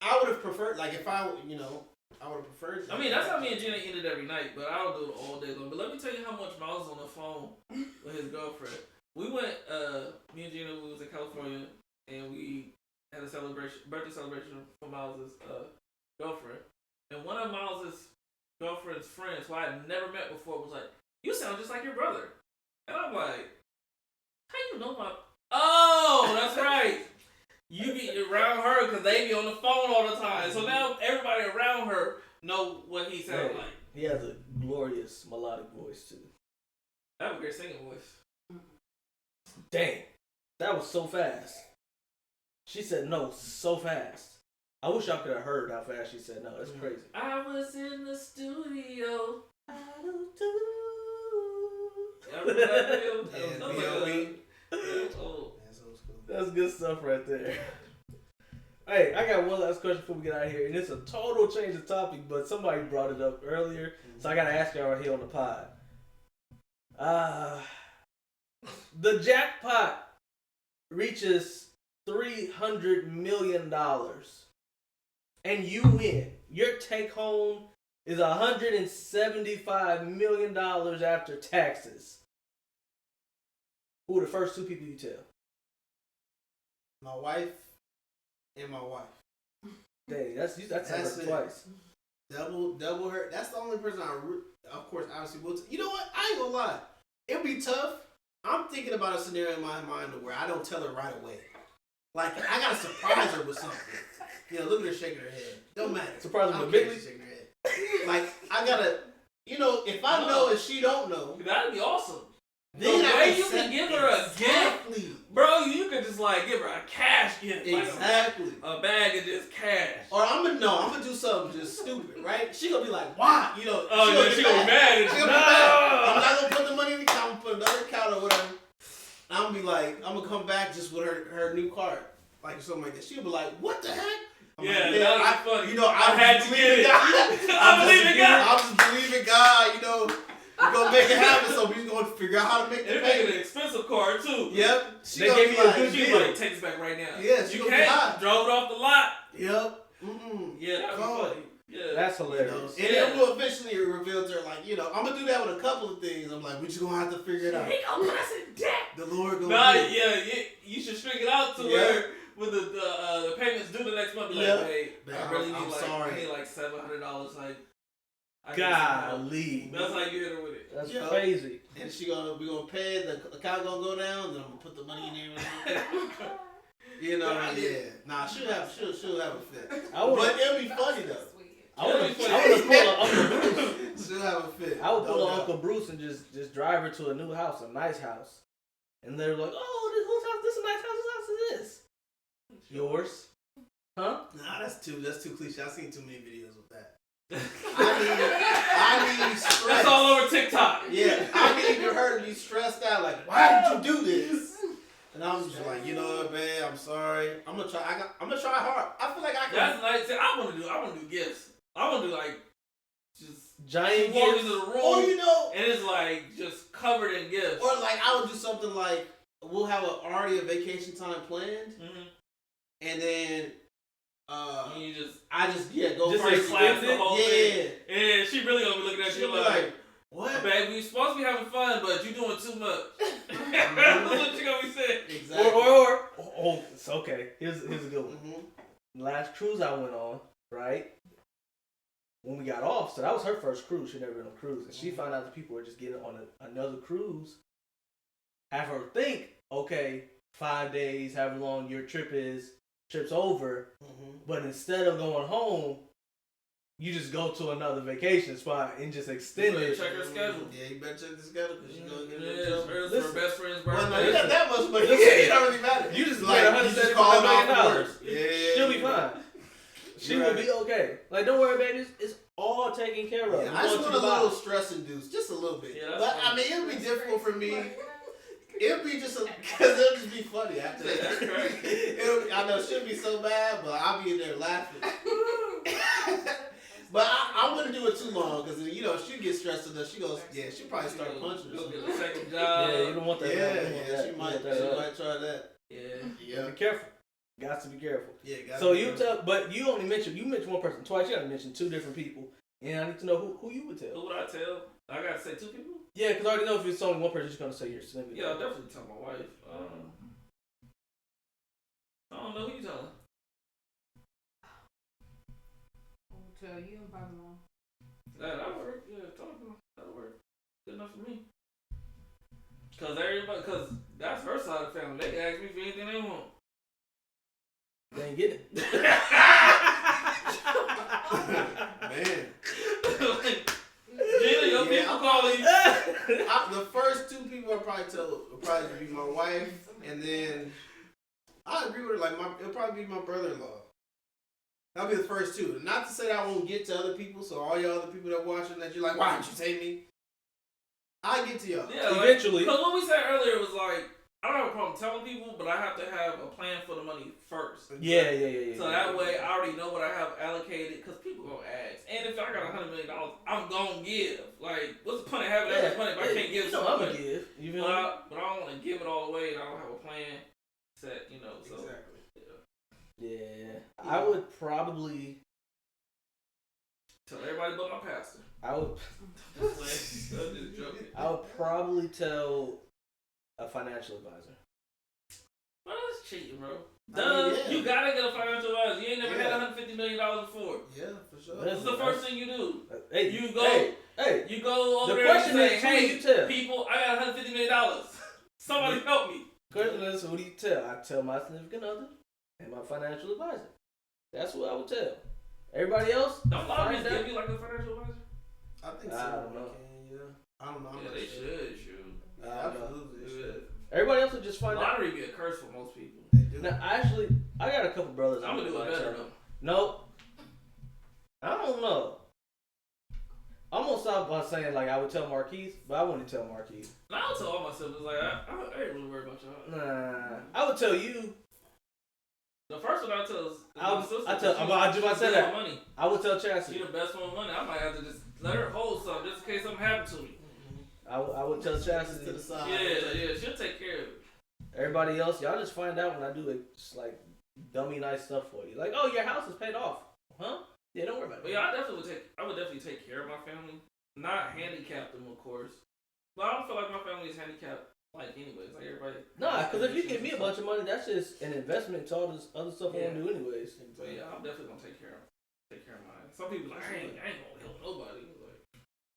I would have preferred, like, if I would have preferred.
I mean, that's how me and Gina ended every night, but I don't do it all day long. But let me tell you how much Miles was on the phone with his girlfriend. We went, me and Gina, we was in California, and we had a birthday celebration for Miles' girlfriend. And one of Miles' girlfriend's friends, who I had never met before, was like, "You sound just like your brother." And I'm like, "How you know my..." Oh, that's right. You be around her because they be on the phone all the time. So now everybody around her know what he sounds
Hey,
like.
He has a glorious melodic voice too.
I have a great singing voice.
Dang, that was so fast. She said no so fast. I wish y'all could have heard how fast she said no. That's crazy.
I was in the studio.
I don't do.
Y'all remember that video?
Yeah,
That was
B.O.B.
oh.
That's old school.
That's good stuff right there. Hey, I got one last question before we get out of here, and it's a total change of topic, but somebody brought it up earlier, so I gotta ask y'all right here on the pod. The jackpot reaches $300 million, and you win. Your take home is $175 million after taxes. Who are the first two people you tell?
My wife and my wife.
Dang, that's
That's
it
it.
twice.
Double her. That's the only person of course, obviously will. You know what? I ain't gonna lie. It'll be tough. I'm thinking about a scenario in my mind where I don't tell her right away. Like I gotta surprise her with something. Look at her shaking her head. Don't matter.
Surprise her
I
with
don't care
Bentley?
if she's shaking her head. Like I gotta. If I know and she don't know,
That'd be awesome.
then
the
I
way
can
you
set-
can give her a gift,
exactly.
bro, you could just like give her a cash gift. like
Exactly.
a bag of just cash.
Or I'm gonna do something just stupid, right? She gonna be like, "Why?"
Oh, yeah, she gonna be mad at
She
you.
gonna be mad. I'm not gonna put the money in the account. I'm gonna put another account or whatever. I'm gonna be like, I'm gonna come back just with her new card, like or something like that. She'll be like, "What the heck?" I'm
Yeah,
like,
that was funny.
I
had to get it. I believe in God.
I just believe in God. We're gonna make it happen. So we're gonna figure out how to make the
They're making
payment.
an expensive card too.
Yep. She
They
gonna
gave
be
me a
like,
good
She
deal.
like, take this back right now.
Yeah, she
you
gonna be
can't.
hot.
Drove it off the lot.
Yep. Mm-mm.
Yeah, that'd be
Go.
funny. Yeah.
That's hilarious.
And it will eventually reveal to her, like, I'm gonna do that with a couple of things. I'm like, we just gonna have to figure it out.
He gonna put us in debt.
The Lord gonna
Nah,
do it.
yeah, you should string it out to
Yeah.
where when the payments due the next month. Be like,
Yeah.
hey,
Man,
I really
I'm
need
sorry.
I need like $700. Like, I need some help.
Golly.
That's how you hit her with it.
That's
Yeah.
crazy.
And we gonna pay it, the account gonna go down, then I'm gonna put the money in there. Yeah. Nah, she'll have a fit. But it'll be funny though.
I would pull a Uncle Bruce.
She'll have a fit.
I would pull
No
a
doubt.
Uncle Bruce and just drive her to a new house, a nice house. And they're like, "Oh, whose house? This is a nice house. Whose house is this? Yours? Huh?
Nah, that's too cliche. I've seen too many videos with that. I need stress.
That's all over TikTok.
Yeah, I need her to be stressed out. Like, why did you do this? And I'm just like, you know what, babe? I'm sorry. I'm gonna try. I'm gonna try hard. I feel like I can.
That's like, see, I want to do gifts. I want to do like just
Giant
walk
gifts.
into the room,
Or you know,
and it's like just covered in gifts.
or like I would do something like we'll have already a vacation time planned, and then
And you just
I just go
Just
crazy.
clap the whole thing.
Yeah,
And she really gonna be looking at
she'll
you
be like, what?
babe, we supposed to be having fun, but you doing too much. That's what you gonna be saying.
Exactly.
Oh, it's okay. Here's a good one.
Mm-hmm.
Last cruise I went on, right? When we got off, so that was her first cruise. She'd never been on a cruise, and she found out that people were just getting on another cruise. Have her think, okay, 5 days, however long your trip's over.
Mm-hmm.
But instead of going home, you just go to another vacation spot and just extend
You better
it.
check her schedule.
Yeah, you better check the schedule because she's gonna get in
Yeah,
trouble.
it's
Listen.
her best friend's
Well, no,
birthday.
you got that much, but
Listen.
it don't really matter.
You just
like
like
you just call
$175
them out
million.
for work. Yeah,
She'll be fine. She will
Right.
be okay. Like, don't worry, baby. It's all taken care of.
Yeah,
We
I just
going
want
to
a
Dubai.
little stress induced, just a little bit.
Yeah, that's
but
fine.
I mean, it'll be difficult for me. It'll be just because it'll just be funny after that.
That's great.
I know it shouldn't be so bad, but I'll be in there laughing. But I wouldn't do it too long because you know she gets stressed enough. She goes, yeah, she'll probably start punching or
Go get
something.
a second job.
Yeah, you don't want that.
Yeah,
You don't want that.
she
You
might
want that.
try that.
Yeah.
Yeah,
Be careful. Got to be careful.
yeah.
So you but you mentioned one person twice. You gotta mention two different people, and I need to know who you would tell.
Who would I tell? I gotta say two people?
Yeah, because I already know if it's only one person, you're gonna say your significant.
Yeah, I'll definitely tell my wife. I don't know who you telling.
I'll tell you and Papa Mom.
That'll work. Yeah, talking. That'll work. Good enough for me. Cause that's her side of the family. They can ask me for anything they want.
They ain't getting it.
Man,
Gina, your
Yeah,
people
I'm
calling you.
the first two people I probably tell would probably be my wife, and then I agree with her. Like it'll probably be my brother-in-law. That'll be the first two. Not to say that I won't get to other people. So all y'all other people that watching that you're like, why didn't you say me? I get to y'all.
Yeah,
Eventually.
Because what we said earlier was like, I don't have a problem telling people, but I have to have a plan for the money first.
Yeah.
So that way, I already know what I have allocated. Because people gonna ask, and if I got $100 million, I'm gonna give. Like, what's the point of having that much money if I can't give
you know,
some
I'm
money?
gonna give. You feel
But
me?
I don't want to give it all away, and I don't have a plan set. You know, so
Exactly.
Yeah. I would probably.
tell everybody but my pastor.
I would.
I'm just joking.
I would probably tell a financial advisor.
Bro, that's cheating, bro.
I
Duh,
mean, yeah.
you gotta get a financial advisor. You ain't never
Yeah.
had $150 million before.
Yeah, for sure.
What's the first thing you do?
Hey,
You go.
Hey.
You go over
The
there
question
and say,
is, who do
"Hey,
you tell?
people, I got $150 million. Somebody help me."
Question is, who do you tell? I tell my significant other and my financial advisor. That's what I would tell. Everybody else,
Don't lobbies
find out.
give you like a financial advisor?
I think so.
I don't know.
Yeah. I don't know. I'm
Yeah,
not
they
sure.
should. Shoot.
Yeah,
I don't know.
absolutely. They should.
Everybody else would just find out.
Lottery be a curse for most people.
They do.
Now, actually, I got a couple brothers.
I'm gonna do it better though.
No, I don't know. I'm gonna stop by saying like I would tell Marquise, but I wouldn't tell Marquise.
Now I tell all my siblings like I ain't really worried about y'all.
Nah, I would tell you.
The first one I tell is
I
my sister.
I tell- I just about to say
She's
that.
good with money.
I would tell
She
Chastity.
the best one with money. I might have to just let her hold some just in case something happened to me.
I would tell
Just to the
Chastity.
side.
Yeah, she'll take care of it.
Everybody else, y'all just find out when I do like just like dummy nice stuff for you. Like, oh, your house is paid off, huh? Yeah, don't worry about it.
But yeah, I would definitely take care of my family. Not handicap them, of course. But I don't feel like my family is handicapped. Like anyways, like everybody.
Nah, because if you give me a bunch of money, that's just an investment to all this other stuff I want to do anyways.
But yeah, I'm definitely gonna take care of mine. Some people like I ain't gonna help nobody. Like,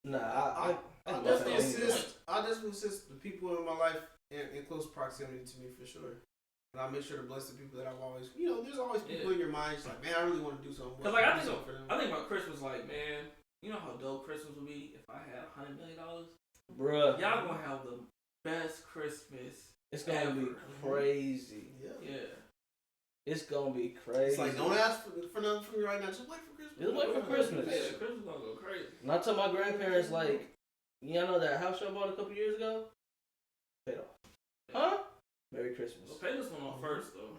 Nah,
I
love
definitely
that.
assist. I definitely assist the people in my life in close proximity to me for sure. And I make sure to bless the people that I've always, there's always people in your mind. It's like, man, I really want to do something.
Cause like I
do
think
something for them.
I think about Christmas like, man, you know how dope Christmas would be if I had $100 million.
Bruh,
Y'all gonna have the best Christmas.
it's gonna be
ever.
crazy.
Yeah.
Yeah.
It's gonna be crazy.
It's like, don't ask for nothing from me right now. Just wait for Christmas.
Just wait for Christmas.
Yeah, Christmas gonna go crazy.
And I told my grandparents, like, y'all know that house y'all bought a couple years ago? Paid off. Huh? Merry Christmas.
Well, pay this one on first though.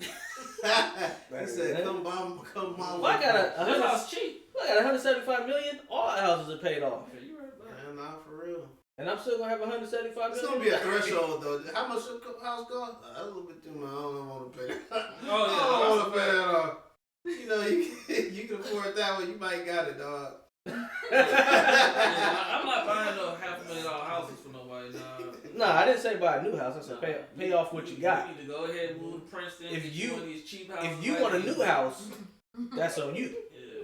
He said, come my way.
Well, I got
This house cheap.
I got 175 million. All houses are paid off,
Yeah, you right about it.
Man, nah, for real.
and I'm still gonna have 175
It's
million.
gonna be a threshold though. How much your house cost? A little bit too much. I don't want to pay.
Oh yeah,
I don't want to
that's
pay that off. You know, you can afford that one. You might got it, dog.
yeah, I'm not buying no $500,000 houses for nobody. Nah.
Nah, I didn't say buy a new house. I said pay off what you got.
You need to go ahead and move to Princeton.
If
get
you-
one of these cheap houses
If you
like
want a
these.
new house, that's on you.
Yeah.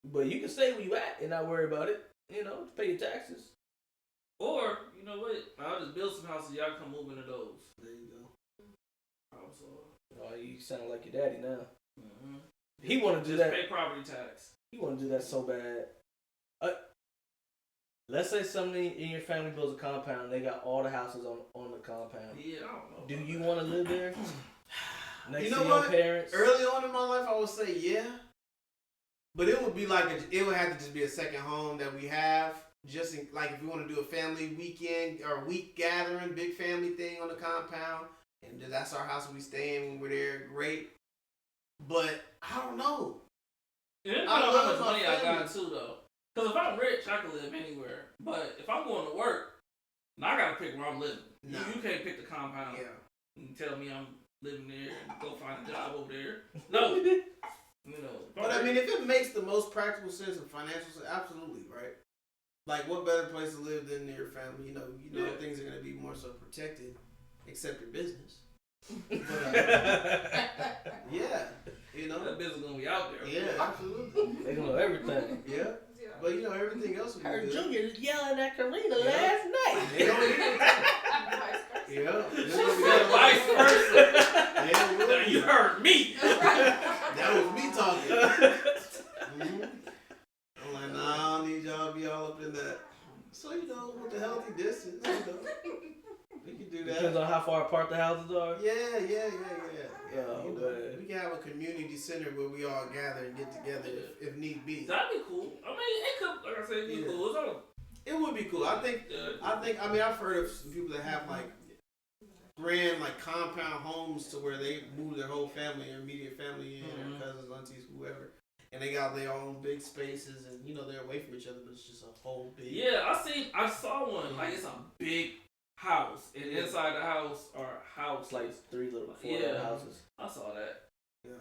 But you can stay where you at and not worry about it. You know, pay your taxes.
Or you know what? I'll just build some houses. Y'all come move into those.
There you go.
Problem solved.
Oh, you sound like your daddy now.
Mm-hmm.
He want to do
Just
that.
pay property tax.
He want to do that so bad. Let's say somebody in your family builds a compound. They got all the houses on the compound.
Yeah, I don't know.
Do you want to live there? Next
You
to
know
your
what?
parents?
Early on in my life, I would say yeah, but it would be like it would have to just be a second home that we have. Just in, like if we want to do a family weekend or week gathering, big family thing on the compound, and that's our house we stay in when we're there. Great, but I don't know.
It depends
I
on how
love
much
my
money I
family.
got too, though. Because if I'm rich, I can live anywhere. But if I'm going to work, now I gotta pick where I'm living.
No.
You can't pick the compound.
Yeah.
You can tell me I'm living there and go find a job over there. No. You know.
But I mean, if it makes the most practical sense and financial sense, absolutely, right? Like, what better place to live than near your family? You know,
Yeah.
things are gonna be more so protected, except your business. But, yeah, you know,
that business gonna be out there.
yeah, absolutely,
They gonna know everything.
yeah. But everything else will be
Heard
good.
Junior yelling at Karina
Yeah.
last night.
Yeah,
Vice versa.
Yeah, it will
Now
be.
you heard me.
That was me talking. Mhm. I'm like, nah, I don't need y'all to be all up in that. So, with the healthy distance, we can do that.
Depends on how far apart the houses are.
Yeah.
Oh, man.
We can have a community center where we all gather and get together if need be.
That'd be cool. I mean, it could, like I said, be
Yeah.
cool. It's all,
It would be cool. I mean, I've heard of some people that have like grand like compound homes to where they move their whole family, their immediate family in,
Mhm.
their cousins, aunties, whoever, and they got their own big spaces, and they're away from each other, but it's just a whole big.
yeah, I saw one. Like, it's a big house. And
Yeah.
inside the house are houses.
It's like 3 little 4
Yeah.
houses.
I saw that.
Yeah.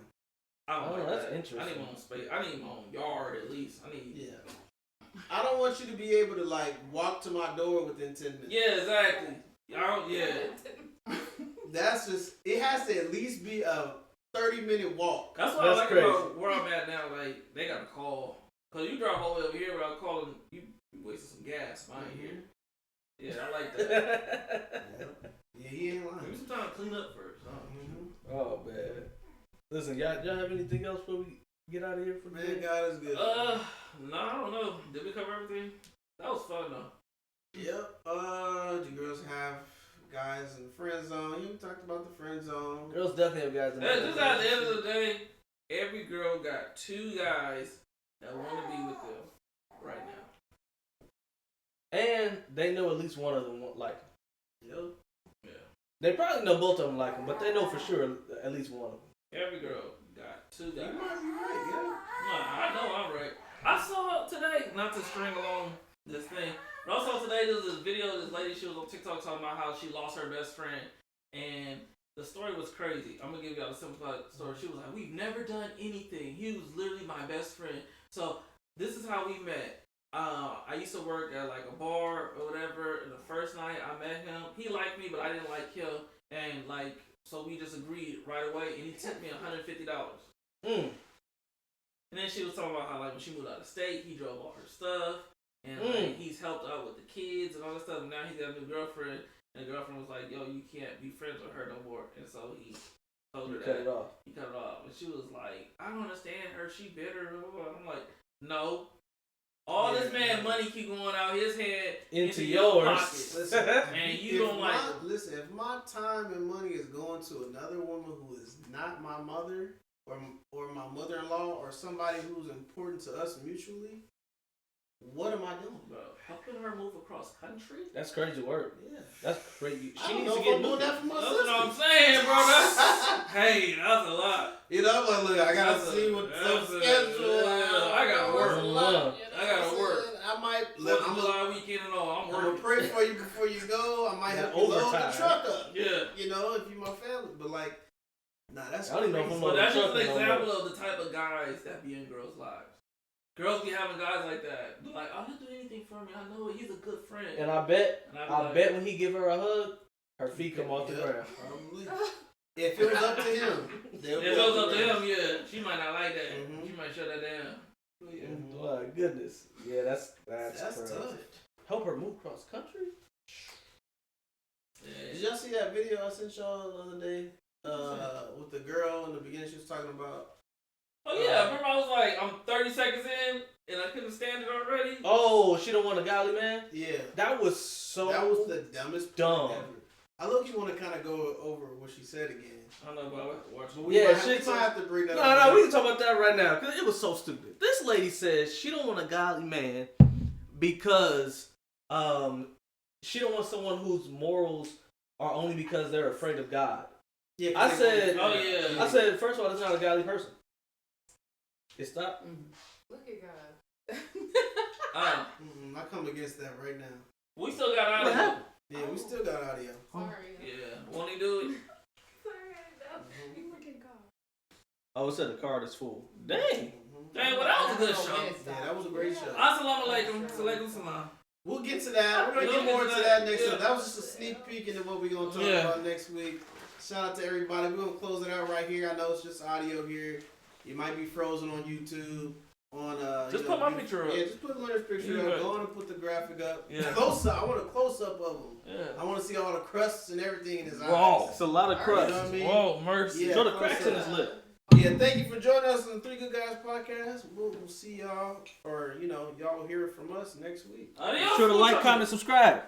I don't
Oh,
like
that's
that. I
interesting.
need my own space. I need my own yard at least. I need.
Yeah. I don't want you to be able to like walk to my door within 10 minutes.
Yeah, exactly. I don't. Yeah.
That's just. It has to at least be a 30-minute walk.
That's what I
That's
like
crazy.
about where I'm at now. Like, they got to call. Cause you drive all the way over here without calling. You wasting some gas. If I ain't here. Yeah, I like that.
Yeah, he ain't
Give me
lying.
some time to clean up first.
Mhm.
Oh, man. Listen, y'all have anything else before we get out of here for the
Man,
day?
God is good.
No, I don't know. Did we cover everything? That was fun though.
Yep. Do girls have guys in the friend zone? You talked about the friend zone.
Girls definitely have guys in
Just at the end of the day, every girl got 2 guys that want to be with them right now.
And they know at least one of them won't like them.
Yep.
Yeah.
They probably know both of them like them, but they know for sure at least one of them.
Every girl got 2
You
guys.
might be right.
No, I know I'm right. I saw today, not to string along this thing, but I saw today there was this video of this lady, she was on TikTok talking about how she lost her best friend, and the story was crazy. I'm gonna give y'all a simplified story. She was like, we've never done anything. He was literally my best friend. So this is how we met. I used to work at like a bar or whatever, and the first night I met him, he liked me, but I didn't like him, and like, so we just agreed right away, and he tipped me $150.
Mm.
And then she was talking about how like when she moved out of state, he drove all her stuff, and like he's helped out with the kids and all this stuff. And now he's got a new girlfriend, and the girlfriend was like, "Yo, you can't be friends with her no more." And so he told her
You
that
cut it off.
he cut it off, and she was like, "I don't understand her. She bitter." Blah, blah, blah. I'm like, "No, All this man money keep going out his head
Into
your
yours.
pockets.
Listen,
And you don't like it.
Listen, if my time and money is going to another woman who is not my mother or my mother-in-law or somebody who's important to us mutually, what am I doing?
Bro, helping her move across country?
That's crazy work.
Yeah.
That's crazy.
I
She
don't
needs
know
to
if
get
I'm doing
moving.
that for my
That's
sister.
what I'm saying, bro. Hey, that's a lot.
You know, I'm like, look, I gotta
That's
see
a-
what's
that's
on
a-
schedule.
yeah, I gotta work. I gotta work.
I might.
Fourth
I'm
of July weekend and all. I'm
I'm gonna
working.
pray for you before you go. I might
Yeah,
have to load the
overtime.
truck up.
Yeah.
You know, if you my family, but like, nah, that's
I don't even know if
crazy.
I'm
But that's just an
trucking no more.
example of the type of guys that be in girls' lives. Girls be having guys like that. They're like, oh, he'll do anything for me. I know it. He's a good friend.
And I bet,
And I be
I
like,
bet when he give her a hug, her feet come off the
Yeah,
ground.
probably. If it was up to him, they would
If it
be
was
off
up
the
to
ground.
him, yeah, she might not like that.
Mhm.
She might shut that down.
My goodness. Yeah, that's
That's
crazy.
tough.
Help her move cross country?
Did
Yeah.
y'all see that video I sent y'all the other day? With the girl in the beginning, she was talking about.
Oh yeah, remember I was like, I'm 30 seconds in and I couldn't stand it already.
Oh, she don't want a godly man?
Yeah,
That was so
that was the dumbest
dumb.
part ever. I look, you want to kind of go over what she said again.
I don't know, but I have to watch
But
it.
we
Yeah,
might, we
shit,
might have to bring that
No,
up.
no, we can talk about that right now because it was so stupid. This lady says she don't want a godly man because she don't want someone whose morals are only because they're afraid of God.
Yeah,
I said-
Oh, yeah.
I said, first of all, that's not a godly person. It's not.
Look at God.
I come against that right now.
We still got
What
audio.
happened?
Yeah, we still got audio.
Sorry.
Yeah, won't he do it?
Sorry, you look at God.
Oh, it said the card is full. Dang.
Dang, well, that was a good
Oh,
show.
man,
Yeah, that was a great show.
Assalamu alaikum. Salaikum salam.
We'll get to that. We're gonna
We'll
get more
get
to
to
that
that,
next
yeah.
time. That was just a sneak peek into what we're gonna talk
Yeah.
about next week. Shout out to everybody. We're gonna close it out right here. I know it's just audio here. You might be frozen on YouTube. On
Just
you
put
know,
my picture up.
Yeah, just put Leonard's picture
Yeah,
up.
right.
Go on and put the graphic up.
Yeah.
Close up. I want a close up of him.
Yeah.
I want to see all the crusts and everything in his
Raw.
eyes.
It's a lot of
You
crust.
know what I mean?
Whoa, mercy.
Yeah.
Show the cracks in his lip.
Yeah, thank you for joining us on the Three Good Guys podcast. We'll see y'all, or y'all will hear it from us next week.
Adios.
Be sure to like, comment, subscribe.